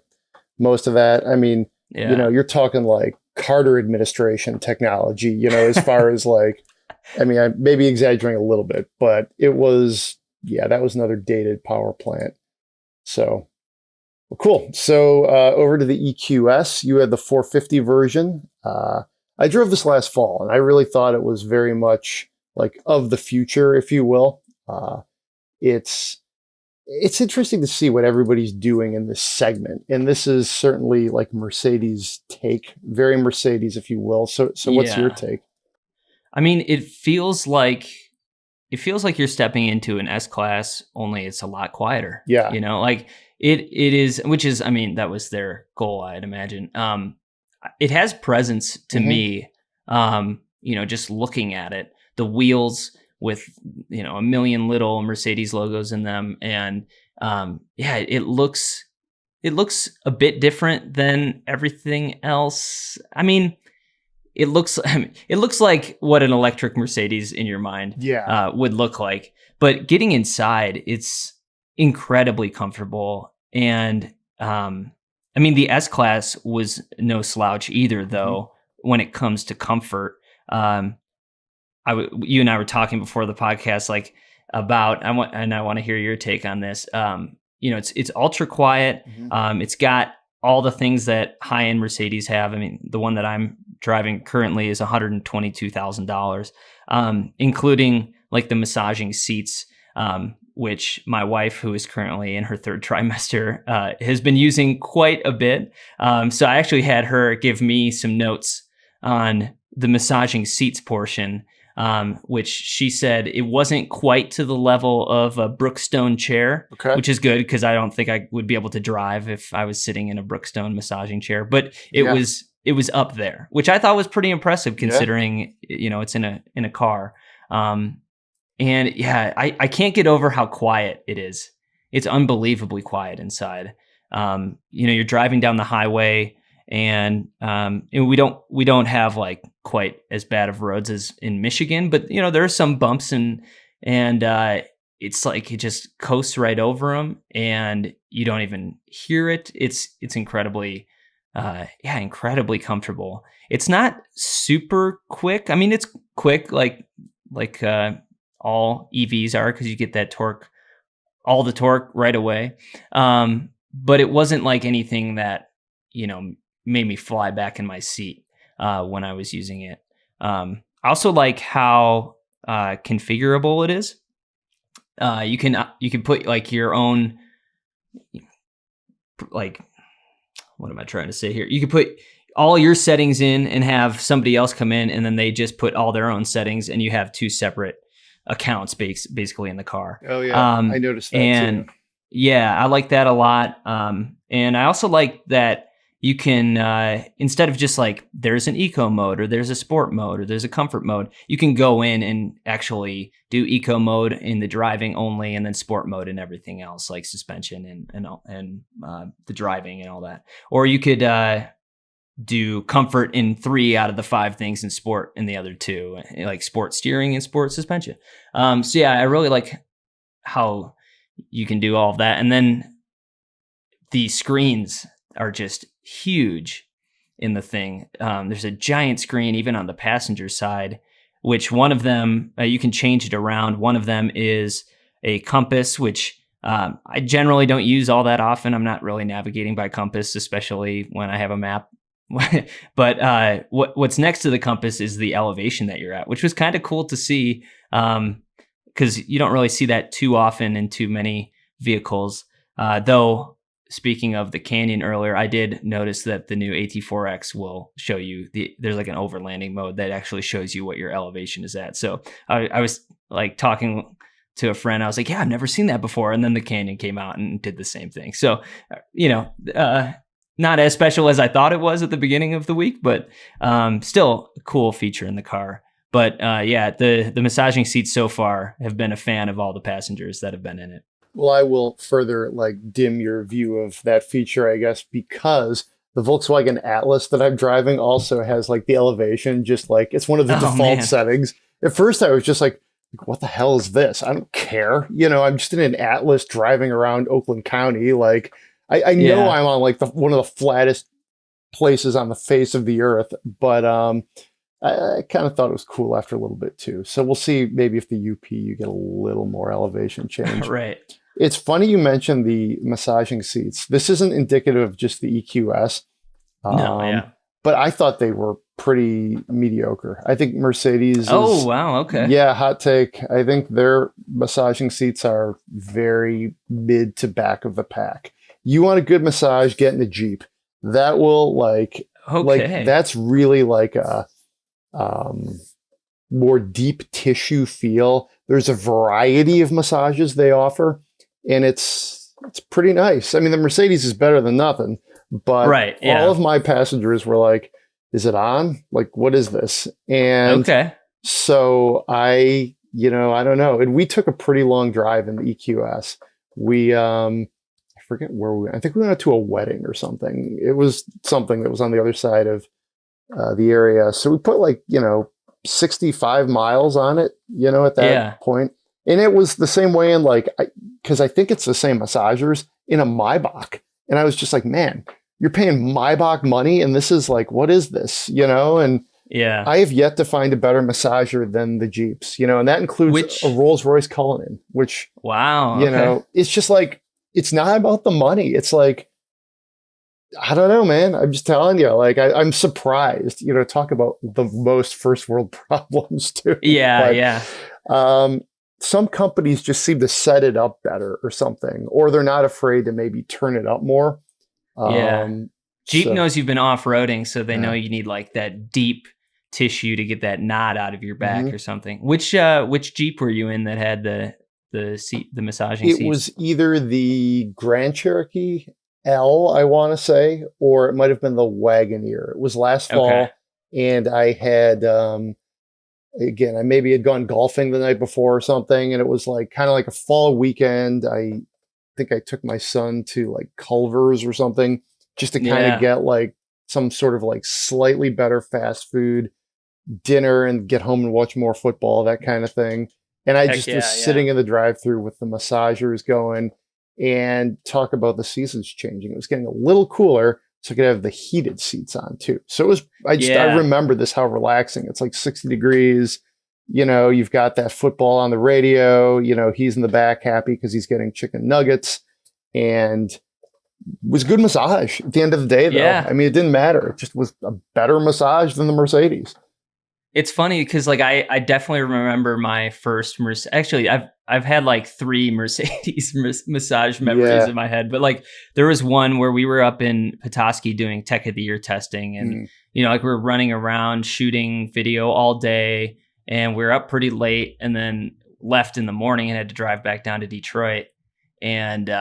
most of that. I mean, you're talking like Carter administration technology, as far as like, I mean, I may be exaggerating a little bit, but it was, that was another dated power plant. So, well, cool. So over to the EQS, you had the 450 version. I drove this last fall, and I really thought it was very much like of the future, if you will. It's interesting to see what everybody's doing in this segment, and this is certainly like Mercedes' take, very Mercedes, if you will. So what's your take? I mean, it feels like you're stepping into an S-Class, only it's a lot quieter. Yeah, like. It is, which is, I mean, that was their goal, I'd imagine. It has presence to me, just looking at it. The wheels with, a million little Mercedes logos in them. And it looks a bit different than everything else. I mean, it looks like what an electric Mercedes in your mind would look like. But getting inside, it's incredibly comfortable. And I mean, the S-Class was no slouch either, though, when it comes to comfort. You and I were talking before the podcast, like about, I want to hear your take on this. It's ultra quiet. It's got all the things that high-end Mercedes have. I mean, the one that I'm driving currently is $122,000, including like the massaging seats, which my wife, who is currently in her third trimester, has been using quite a bit. So I actually had her give me some notes on the massaging seats portion, which she said it wasn't quite to the level of a Brookstone chair, which is good because I don't think I would be able to drive if I was sitting in a Brookstone massaging chair, but it was up there, which I thought was pretty impressive considering, it's in a car. And yeah, I can't get over how quiet it is. It's unbelievably quiet inside. You're driving down the highway and we don't have like quite as bad of roads as in Michigan, but there are some bumps and it's like it just coasts right over them and you don't even hear it. It's incredibly incredibly comfortable. It's not super quick. I mean, it's quick like all EVs are, because you get that torque, all the torque right away. But it wasn't like anything that, made me fly back in my seat when I was using it. I also like how configurable it is. You can put like your own, like, what am I trying to say here? You can put all your settings in and have somebody else come in and then they just put all their own settings and you have two separate accounts basically in the car. Oh yeah. I noticed that and too. Yeah, I like that a lot. And I also like that you can, instead of just like, there's an eco mode or there's a sport mode or there's a comfort mode, you can go in and actually do eco mode in the driving only and then sport mode and everything else, like suspension and the driving and all that. Or you could do comfort in 3 out of the 5 things and sport in the other 2, like sport steering and sport suspension. So yeah, I really like how you can do all of that. And then the screens are just huge in the thing. There's a giant screen even on the passenger side, which one of them, you can change it around. One of them is a compass, which I generally don't use all that often. I'm not really navigating by compass, especially when I have a map. But what's next to the compass is the elevation that you're at, which was kind of cool to see, because you don't really see that too often in too many vehicles. Though, speaking of the Canyon earlier, I did notice that the new AT4X will show you there's like an overlanding mode that actually shows you what your elevation is at. So I was like talking to a friend. I was like, yeah, I've never seen that before. And then the Canyon came out and did the same thing. So, not as special as I thought it was at the beginning of the week, but still a cool feature in the car. But the massaging seats so far have been a fan of all the passengers that have been in it. Well, I will further like dim your view of that feature, I guess, because the Volkswagen Atlas that I'm driving also has like the elevation, just like it's one of the default settings. At first I was just like, what the hell is this? I don't care. I'm just in an Atlas driving around Oakland County. Like I know I'm on like one of the flattest places on the face of the earth, but I kind of thought it was cool after a little bit too. So we'll see maybe if the UP you get a little more elevation change. Right. It's funny you mentioned the massaging seats. This isn't indicative of just the EQS. But I thought they were pretty mediocre. I think Mercedes wow, okay. Yeah, hot take. I think their massaging seats are very mid to back of the pack. You want a good massage, get in the Jeep. That will like that's really like a more deep tissue feel. There's a variety of massages they offer, and it's pretty nice. I mean, the Mercedes is better than nothing, but all of my passengers were like, is it on? Like, what is this? And so I don't know. And we took a pretty long drive in the EQS. We, I forget where we went. I think we went to a wedding or something. It was something that was on the other side of the area. So we put 65 miles on it, at that point. And it was the same way in because I think it's the same massagers. in a Maybach. And I was just like, man, you're paying Maybach money, and this is like, what is this? And Yeah. I have yet to find a better massager than the Jeeps, and that includes a Rolls-Royce Cullinan, which, wow, okay. It's just like, it's not about the money. It's like, I don't know, man. I'm just telling you, like, I'm surprised, talk about the most first world problems too. Yeah. Some companies just seem to set it up better or something, or they're not afraid to maybe turn it up more. Jeep knows you've been off-roading, so they know you need like that deep tissue to get that knot out of your back or something. Which Jeep were you in that had the seat, the massaging seats? It was either the Grand Cherokee L, I want to say, or it might have been the Wagoneer. It was last fall, and I had again, I maybe had gone golfing the night before or something, and it was like kind of like a fall weekend. I think I took my son to like Culver's or something just to kind of get like some sort of like slightly better fast food dinner and get home and watch more football, that kind of thing. And I just was sitting in the drive-through with the massagers going and talk about the seasons changing. It was getting a little cooler, so I could have the heated seats on too. So it was, I remember this, how relaxing. It's like 60 degrees, you've got that football on the radio, he's in the back happy because he's getting chicken nuggets, and it was good massage at the end of the day though. I mean, it didn't matter. It just was a better massage than the Mercedes. It's funny because like I definitely remember my first actually I've had like 3 Mercedes massage memories in my head, but like there was one where we were up in Petoskey doing Tech of the Year testing, and like we were running around shooting video all day, and we were up pretty late, and then left in the morning and had to drive back down to Detroit, and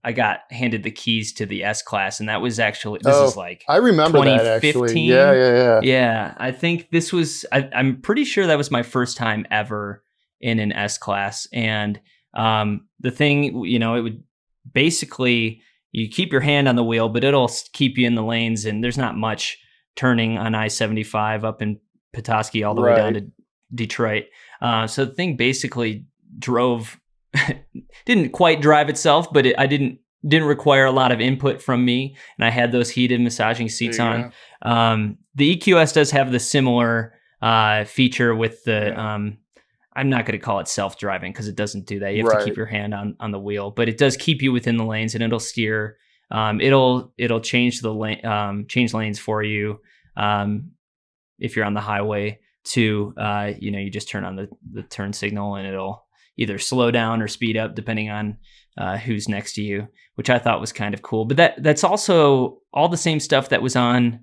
I got handed the keys to the S-Class, and that was actually, this is like I remember 2015. That actually. Yeah. I think this was, I'm pretty sure that was my first time ever in an S-Class. And the thing, it would basically, you keep your hand on the wheel, but it'll keep you in the lanes, and there's not much turning on I-75 up in Petoskey all the way down to Detroit. So the thing basically drove, didn't quite drive itself, but I didn't require a lot of input from me, and I had those heated massaging seats on. The EQS does have the similar feature with the I'm not going to call it self-driving because it doesn't do that. You have to keep your hand on the wheel, but it does keep you within the lanes, and it'll steer. It'll change the lane, change lanes for you if you're on the highway to you just turn on the turn signal, and it'll either slow down or speed up depending on who's next to you, which I thought was kind of cool. But that's also all the same stuff that was on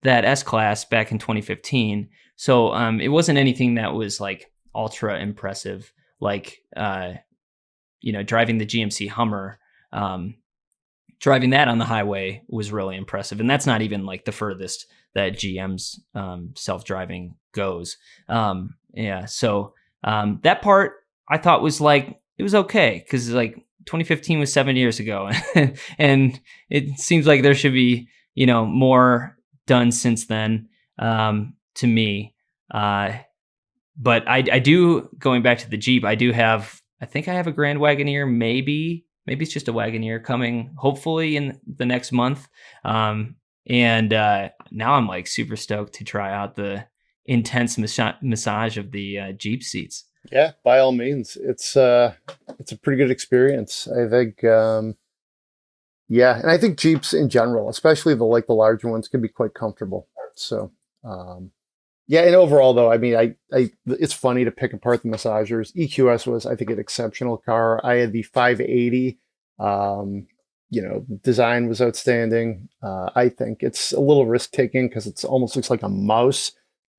that S-Class back in 2015. So it wasn't anything that was like ultra impressive, like driving the GMC Hummer. Driving that on the highway was really impressive, and that's not even like the furthest that GM's self-driving goes. So that part I thought was like, it was okay, because like 2015 was 7 years ago, and it seems like there should be more done since then, to me. But I do, going back to the Jeep, I think I have a Grand Wagoneer, maybe it's just a Wagoneer coming hopefully in the next month. And now I'm like super stoked to try out the intense massage of the Jeep seats. Yeah, by all means. It's a pretty good experience, I think. And I think Jeeps in general, especially the larger ones, can be quite comfortable. So, and overall though, I mean, it's funny to pick apart the massagers. EQS was, I think, an exceptional car. I had the 580. Design was outstanding. I think it's a little risk taking because it almost looks like a mouse.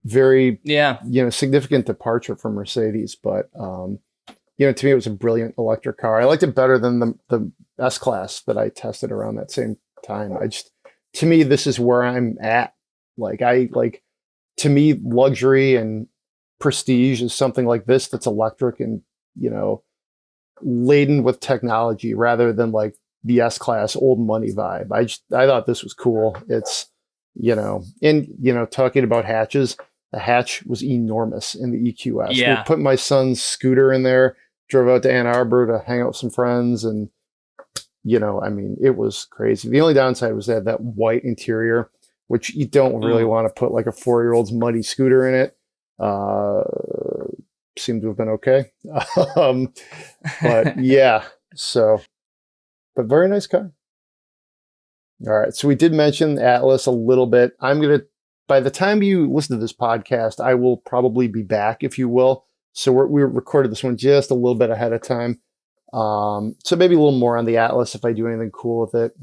Very, significant departure from Mercedes, but to me it was a brilliant electric car. I liked it better than the S-Class that I tested around that same time. To me, this is where I'm at. To me, luxury and prestige is something like this that's electric and laden with technology rather than like the S-Class old money vibe. I thought this was cool. It's talking about hatches. The hatch was enormous in the EQS. Yeah. We put my son's scooter in there, drove out to Ann Arbor to hang out with some friends, and I mean, it was crazy. The only downside was that white interior, which you don't really want to put like a 4-year-old's muddy scooter in it. Seemed to have been okay. But yeah, but very nice car. All right. So we did mention Atlas a little bit. By the time you listen to this podcast, I will probably be back, if you will. So we recorded this one just a little bit ahead of time. So maybe a little more on the Atlas if I do anything cool with it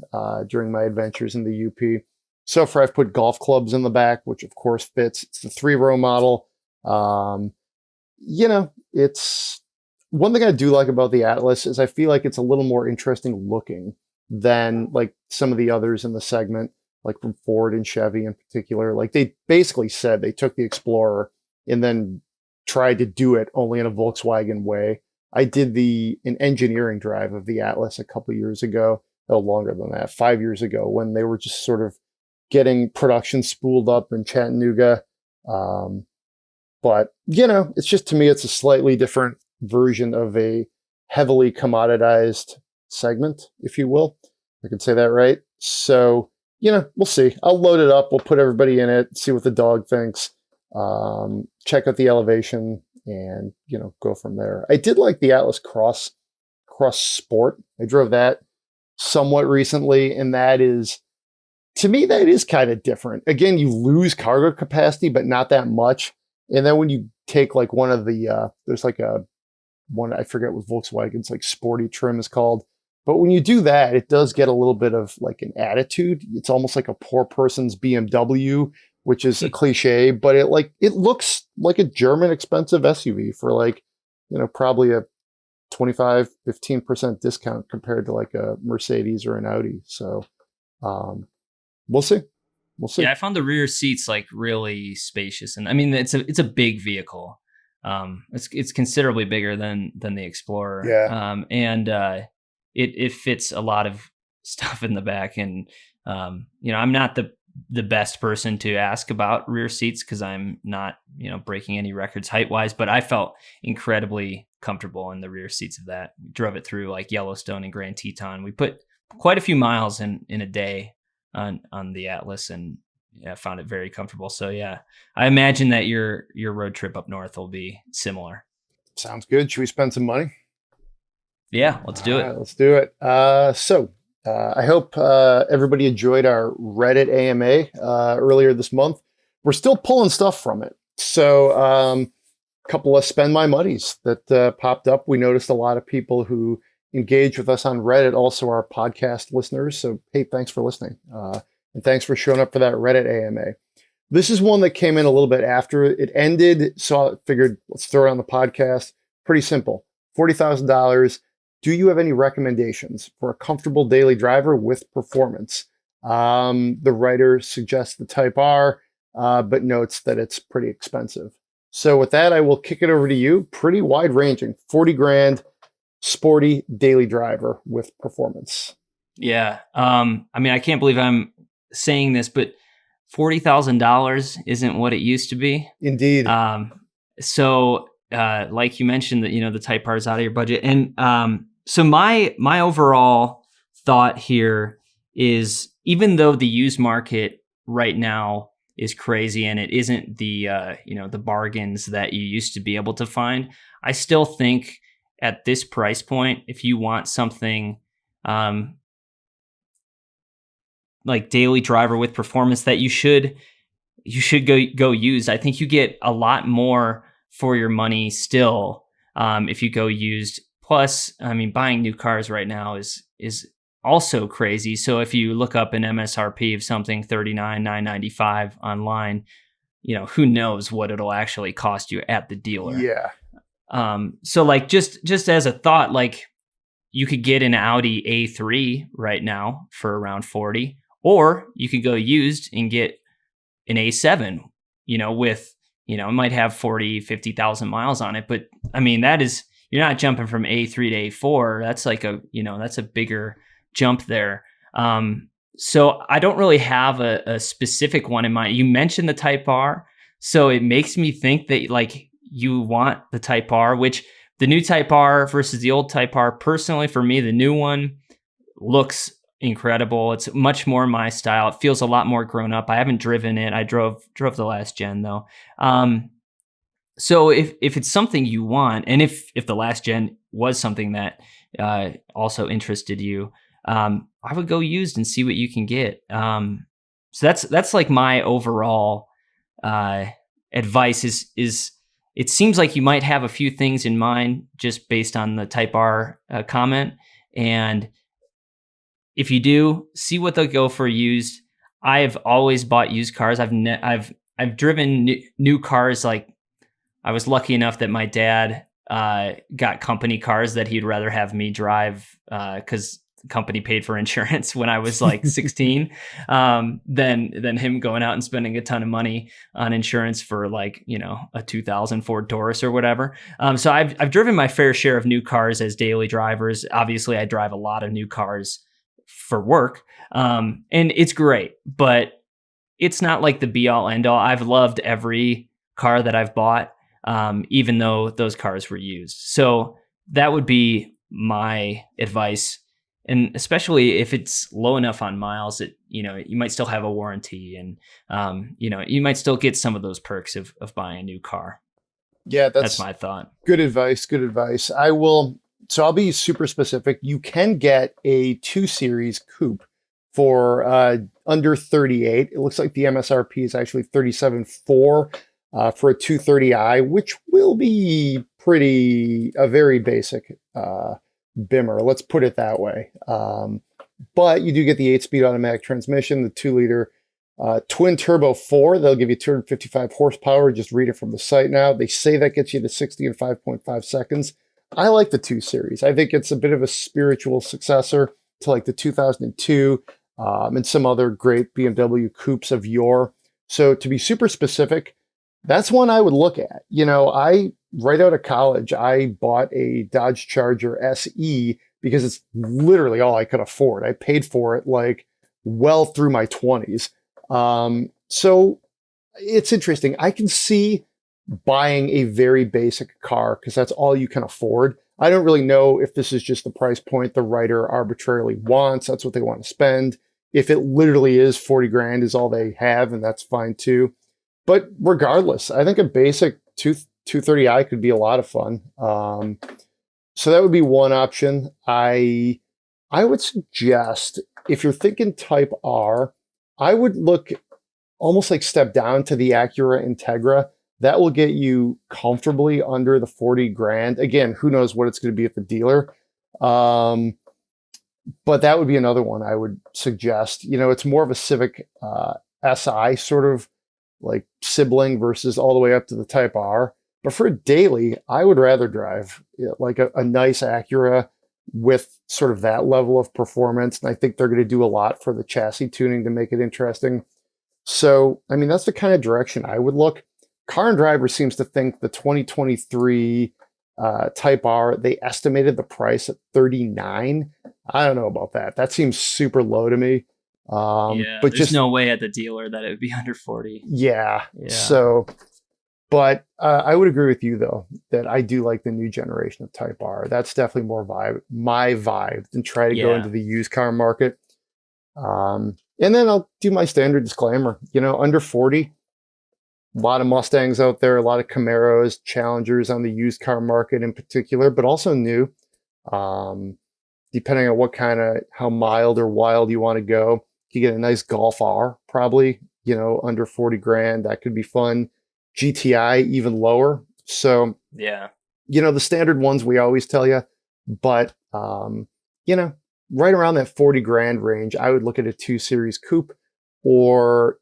during my adventures in the UP. So far, I've put golf clubs in the back, which of course fits. It's the 3-row model. It's one thing I do like about the Atlas is I feel like it's a little more interesting looking than like some of the others in the segment, like from Ford and Chevy in particular. Like they basically said they took the Explorer and then tried to do it only in a Volkswagen way. I did an engineering drive of the Atlas a couple of years ago, no longer than that, 5 years ago, when they were just sort of getting production spooled up in Chattanooga. But, it's just, to me, it's a slightly different version of a heavily commoditized segment, if you will. I can say that right. So, we'll see. I'll load it up. We'll put everybody in it, see what the dog thinks, check out the elevation, and, go from there. I did like the Atlas Cross Sport. I drove that somewhat recently, and to me, that is kind of different. Again, you lose cargo capacity, but not that much. And then when you take like one of the, there's like one, I forget what Volkswagen's like sporty trim is called. But when you do that, it does get a little bit of like an attitude. It's almost like a poor person's BMW, which is a cliche, but it looks like a German expensive SUV for like, probably a 15% discount compared to like a Mercedes or an Audi. So we'll see. Yeah, I found the rear seats like really spacious, and I mean it's a big vehicle. It's considerably bigger than the Explorer. Yeah. And it fits a lot of stuff in the back, and I'm not the best person to ask about rear seats because I'm not breaking any records height wise, but I felt incredibly comfortable in the rear seats of that. We drove it through like Yellowstone and Grand Teton. We put quite a few miles in a day on the Atlas, and found it very comfortable. So yeah, I imagine that your road trip up north will be similar. Sounds good. Should we spend some money? Yeah, let's do it. Right, let's do it. I hope everybody enjoyed our Reddit AMA earlier this month. We're still pulling stuff from it. So a couple of Spend My Monies that popped up. We noticed a lot of people who engage with us on Reddit, also our podcast listeners. So, hey, thanks for listening. And thanks for showing up for that Reddit AMA. This is one that came in a little bit after it ended. So I figured let's throw it on the podcast. Pretty simple. $40,000. Do you have any recommendations for a comfortable daily driver with performance? The writer suggests the Type R, but notes that it's pretty expensive. So with that, I will kick it over to you. Pretty wide ranging, 40 grand, sporty daily driver with performance. Yeah. I mean, I can't believe I'm saying this, but $40,000 isn't what it used to be. Indeed. So like you mentioned that, the Type R is out of your budget. And so my overall thought here is, even though the used market right now is crazy and it isn't the the bargains that you used to be able to find, I still think at this price point, if you want something like daily driver with performance, that you should go used. I think you get a lot more for your money still if you go used. Plus, I mean, buying new cars right now is also crazy. So if you look up an MSRP of something $39,995 online, who knows what it'll actually cost you at the dealer. Yeah. So like just as a thought, like you could get an Audi A3 right now for around 40, or you could go used and get an A7, with, it might have 40, 50,000 miles on it. But I mean, you're not jumping from A3 to A4. That's like that's a bigger jump there. So I don't really have a specific one in mind. You mentioned the Type R, so it makes me think that like you want the Type R, which the new Type R versus the old Type R, personally for me, the new one looks incredible. It's much more my style. It feels a lot more grown up. I haven't driven it. I drove the last gen though. So if it's something you want, and if the last gen was something that also interested you, I would go used and see what you can get. So that's like my overall advice is it seems like you might have a few things in mind just based on the Type R comment. And if you do, see what they'll go for used. I've always bought used cars. I've driven new cars. Like, I was lucky enough that my dad got company cars that he'd rather have me drive because the company paid for insurance when I was like 16, than him going out and spending a ton of money on insurance for like, a 2000 Ford Taurus or whatever. So I've driven my fair share of new cars as daily drivers. Obviously, I drive a lot of new cars for work, and it's great, but it's not like the be all end all. I've loved every car that I've bought, even though those cars were used. So that would be my advice. And especially if it's low enough on miles that, you might still have a warranty, and, you might still get some of those perks of buying a new car. Yeah, that's my thought. Good advice. Good advice. I'll be super specific. You can get a 2 Series coupe for under 38. It looks like the MSRP is actually 37.4 for a 230i, which will be a very basic Bimmer. Let's put it that way. But you do get the 8-speed automatic transmission, the 2-liter twin turbo 4. They'll give you 255 horsepower. Just read it from the site now. They say that gets you to 60 in 5.5 seconds. I like the 2 Series. I think it's a bit of a spiritual successor to like the 2002 and some other great BMW coupes of yore. So to be super specific, that's one I would look at. Right out of college, I bought a Dodge Charger SE because it's literally all I could afford. I paid for it like well through my 20s. So it's interesting. I can see buying a very basic car because that's all you can afford. I don't really know if this is just the price point the writer arbitrarily wants. That's what they want to spend. If it literally is 40 grand is all they have, and that's fine too. But regardless, I think a basic 230i could be a lot of fun. So that would be one option. I would suggest, if you're thinking Type R, I would look almost like step down to the Acura Integra. That will get you comfortably under the 40 grand. Again, who knows what it's going to be at the dealer. But that would be another one I would suggest. It's more of a Civic SI sort of like sibling versus all the way up to the Type R. But for a daily, I would rather drive like a nice Acura with sort of that level of performance. And I think they're going to do a lot for the chassis tuning to make it interesting. So, that's the kind of direction I would look. Car and Driver seems to think the 2023 Type R, they estimated the price at $39. I don't know about that. That seems super low to me. But there's no way at the dealer that it would be under 40. Yeah. So, but I would agree with you though, that I do like the new generation of Type R. That's definitely more my vibe than try to go into the used car market. And then I'll do my standard disclaimer, under 40, a lot of Mustangs out there, a lot of Camaros, Challengers on the used car market in particular, but also new, depending on how mild or wild you want to go. You get a nice Golf R, probably, under 40 grand. That could be fun. GTI, even lower. So, the standard ones we always tell you, but, right around that 40 grand range, I would look at a 2 Series coupe or,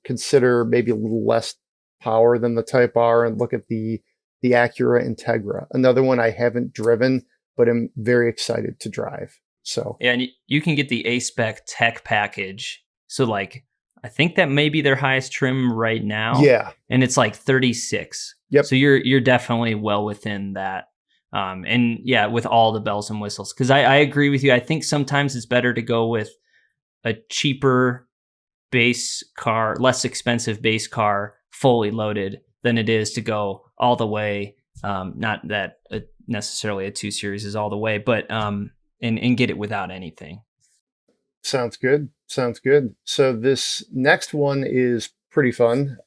consider maybe a little less power than the Type R and look at the Acura Integra. Another one I haven't driven, but I'm very excited to drive. So and you can get the A-Spec Tech package. So like, I think that may be their highest trim right now. Yeah. And it's like 36. Yep. So you're definitely well within that. And with all the bells and whistles. Because I agree with you. I think sometimes it's better to go with a cheaper base car, less expensive base car, fully loaded, than it is to go all the way. Not that necessarily a 2 Series is all the way, but and get it without anything. Sounds good. Sounds good. So this next one is pretty fun.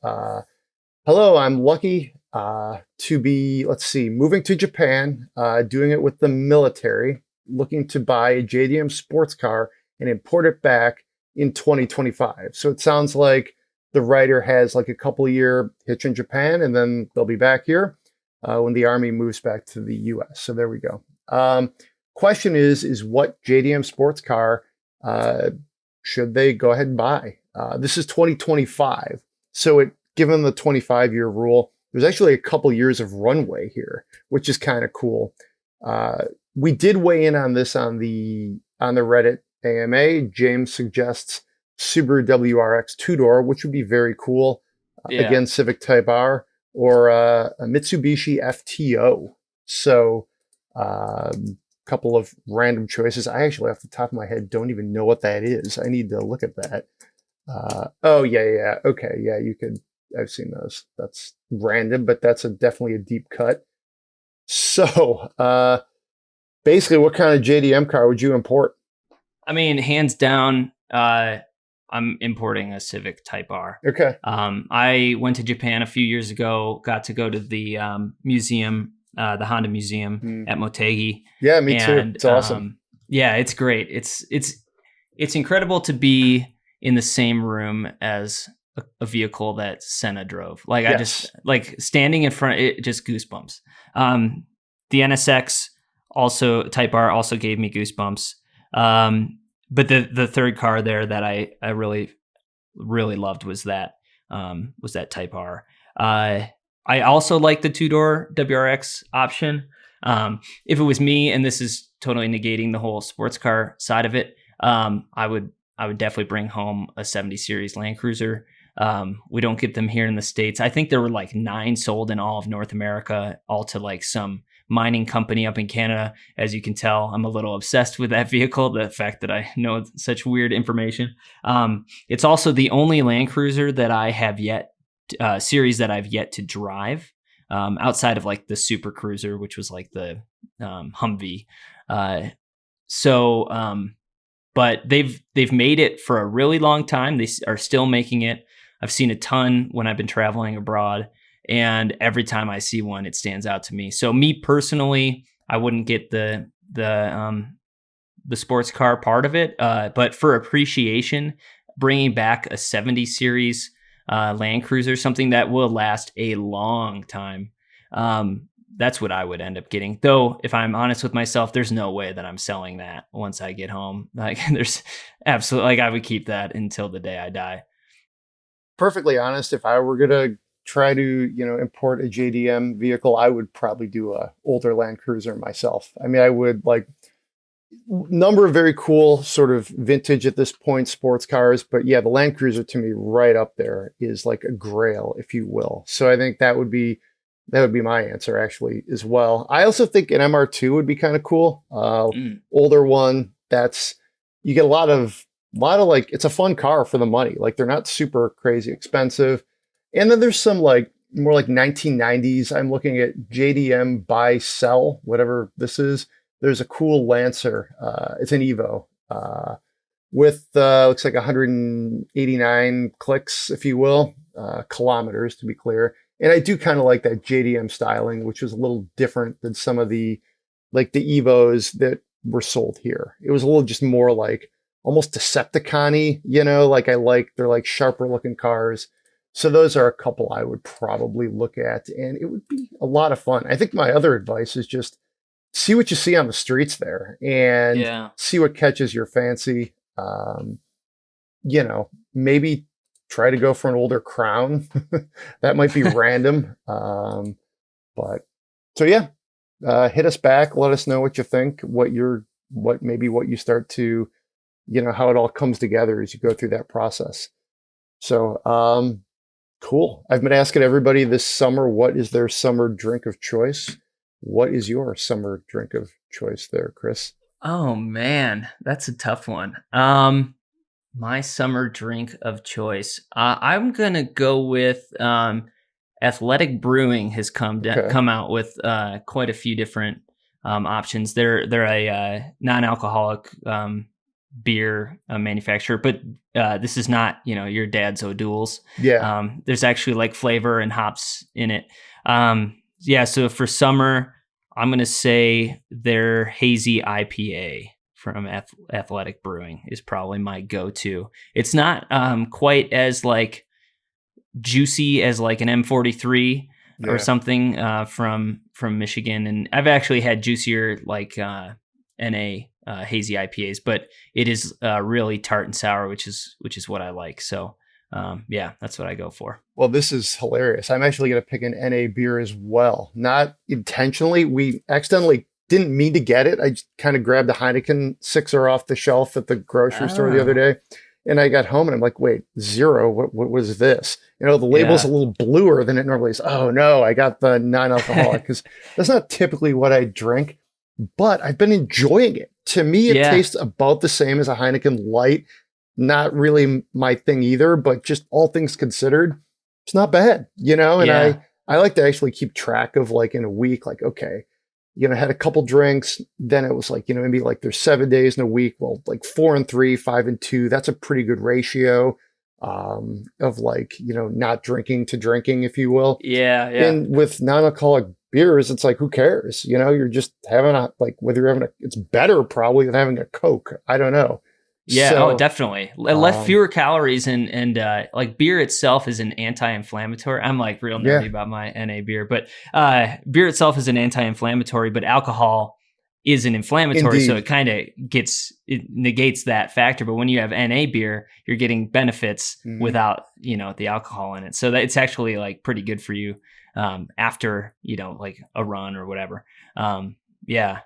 Hello, I'm lucky to be, let's see, moving to Japan, doing it with the military, looking to buy a JDM sports car and import it back in 2025. So it sounds like the writer has like a couple year hitch in Japan, and then they'll be back here when the Army moves back to the US. So there we go. Question is what JDM sports car should they go ahead and buy? This is 2025. So given the 25-year rule, there's actually a couple years of runway here, which is kind of cool. We did weigh in on this on the Reddit AMA. James suggests Subaru WRX two-door, which would be very cool. Again, Civic Type R or a Mitsubishi FTO. So couple of random choices. I actually, off the top of my head, don't even know what that is. I need to look at that. Oh, yeah. Okay, yeah, you could. I've seen those. That's random, but that's definitely a deep cut. So, basically, what kind of JDM car would you import? I mean, hands down, I'm importing a Civic Type R. Okay. I went to Japan a few years ago, got to go to the museum, the Honda Museum at Motegi. Yeah, me too. It's awesome. Yeah, it's great. It's incredible to be in the same room as a vehicle that Senna drove. Like yes. I just like standing in front, it just goosebumps. The NSX also Type R also gave me goosebumps. But the third car there that I really, really loved was that Type R. I also like the two-door WRX option. If it was me, and this is totally negating the whole sports car side of it, I would definitely bring home a 70 series Land Cruiser. We don't get them here in the States. I think there were like 9 sold in all of North America, all to like some mining company up in Canada. As you can tell, I'm a little obsessed with that vehicle, the fact that I know such weird information. It's also the only Land Cruiser that I have yet series that I've yet to drive, outside of like the Super Cruiser, which was like the Humvee. But they've made it for a really long time. They are still making it. I've seen a ton when I've been traveling abroad, and every time I see one, it stands out to me. So me personally, I wouldn't get the sports car part of it, but for appreciation, bringing back a 70 series Land Cruiser, something that will last a long time. That's what I would end up getting. Though, if I'm honest with myself, there's no way that I'm selling that once I get home. Like, there's absolutely, like, I would keep that until the day I die. Perfectly honest, if I were gonna try to, import a JDM vehicle, I would probably do a older Land Cruiser myself. I mean, I would like number of very cool sort of vintage at this point sports cars, but yeah, the Land Cruiser to me right up there is like a grail, if you will. So I think that would be my answer actually as well. I also think an MR2 would be kind of cool. Older one, you get a lot of like, it's a fun car for the money. Like they're not super crazy expensive. And then there's some like more like 1990s. I'm looking at JDM buy sell, whatever this is. There's a cool Lancer. It's an Evo with looks like 189 clicks, if you will, kilometers to be clear. And I do kind of like that JDM styling, which was a little different than some of the Evos that were sold here. It was a little just more like almost Decepticon-y, they're like sharper looking cars. So those are a couple I would probably look at, and it would be a lot of fun. I think my other advice is just see what you see on the streets there and see what catches your fancy. Maybe try to go for an older Crown. That might be random. But so yeah, hit us back. Let us know what you think, what you start to, how it all comes together as you go through that process. So, cool. I've been asking everybody this summer, what is their summer drink of choice? What is your summer drink of choice there, Chris? Oh man, that's a tough one. My summer drink of choice. I'm gonna go with Athletic Brewing has come out with quite a few different options. They're a non-alcoholic beer manufacturer, but this is not, your dad's O'Doul's. Yeah. There's actually like flavor and hops in it. So for summer, I'm going to say their hazy IPA from Athletic Brewing is probably my go-to. It's not quite as like juicy as like an M43 or something from Michigan, and I've actually had juicier like NA hazy IPAs, but it is really tart and sour, which is what I like. So that's what I go for. Well, this is hilarious. I'm actually going to pick an NA beer as well. Not intentionally. We accidentally didn't mean to get it. I just kind of grabbed a Heineken 6er off the shelf at the grocery store the other day. And I got home and I'm like, wait, zero, what was this? The label's a little bluer than it normally is. Oh no, I got the non-alcoholic, because that's not typically what I drink, but I've been enjoying it. To me, it tastes about the same as a Heineken Light. Not really my thing either, but just all things considered, it's not bad, and I like to actually keep track of like in a week, like, okay, had a couple drinks, then it was like, maybe like there's 7 days in a week. Well, like 4 and 3, 5 and 2, that's a pretty good ratio of like, not drinking to drinking, if you will. Yeah. And with non-alcoholic beers, it's like, who cares? You're just having whether you're having it's better probably than having a Coke. I don't know. Yeah, so, definitely. Fewer calories and like beer itself is an anti-inflammatory. I'm like real nerdy about my NA beer, but beer itself is an anti-inflammatory, but alcohol is an inflammatory. Indeed. So it kind of negates that factor. But when you have NA beer, you're getting benefits without, the alcohol in it. So that it's actually like pretty good for you after, like a run or whatever. Yeah,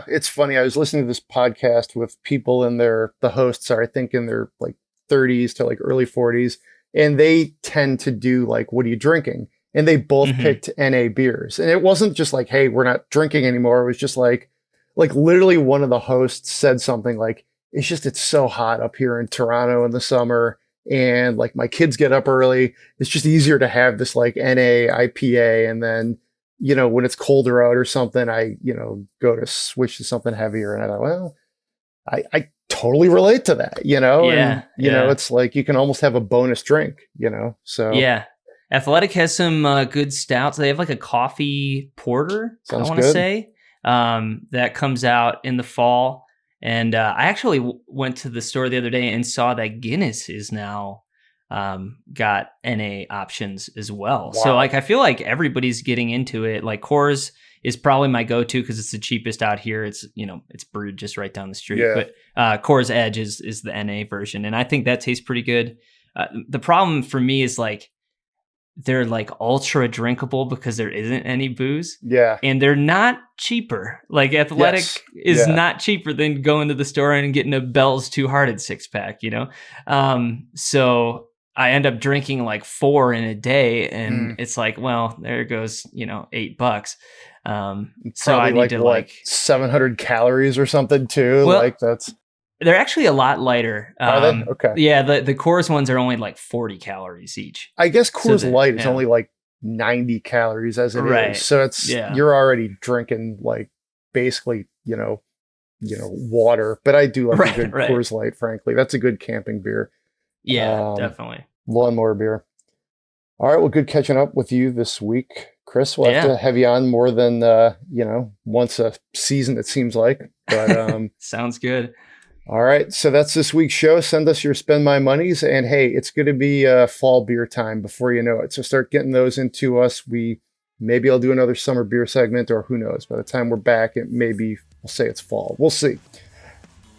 it's funny. I was listening to this podcast with people the hosts are, I think, in their like 30s to like early 40s. And they tend to do like, what are you drinking? And they both picked NA beers. And it wasn't just like, hey, we're not drinking anymore. It was just like literally one of the hosts said something like, it's so hot up here in Toronto in the summer. And like my kids get up early. It's just easier to have this like NA IPA. And then, when it's colder out or something, I, go to switch to something heavier. And I thought, well, I totally relate to that, it's like you can almost have a bonus drink, so. Yeah. Athletic has some good stouts. They have like a coffee porter, Sounds I want to say, that comes out in the fall. And I actually went to the store the other day and saw that Guinness is now got NA options as well. Wow. So like I feel like everybody's getting into it. Like Coors is probably my go-to because it's the cheapest out here. It's it's brewed just right down the street. Yeah. But Coors Edge is the NA version, and I think that tastes pretty good. The problem for me is like they're like ultra drinkable because there isn't any booze. Yeah. And they're not cheaper. Like Athletic is not cheaper than going to the store and getting a Bell's Two Hearted 6-pack, So I end up drinking like 4 in a day, and it's like, well, there goes, $8. So I need to like 700 calories or something too. Well, like that's. They're actually a lot lighter. Are they? Okay. Yeah, the Coors ones are only like 40 calories each. I guess Coors Light is only like 90 calories as it is. So it's you're already drinking like basically, water. But I do like a good Coors Light, frankly. That's a good camping beer. Yeah, definitely. Lawnmower beer. All right, well, good catching up with you this week, Chris. We'll have to have you on more than once a season, it seems like. But sounds good. All right, so that's this week's show. Send us your spend my monies, and hey, it's going to be fall beer time before you know it. So start getting those into us. Maybe I'll do another summer beer segment, or who knows? By the time we're back, we'll say it's fall. We'll see.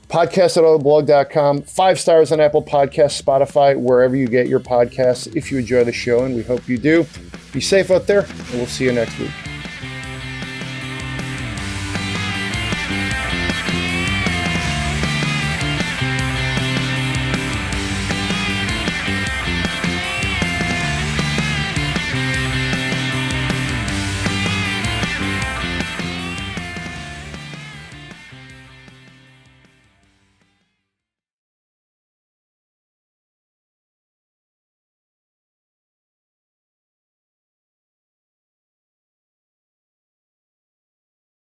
Podcast at autoblog.com. 5 stars on Apple Podcasts, Spotify, wherever you get your podcasts. If you enjoy the show, and we hope you do, be safe out there, and we'll see you next week.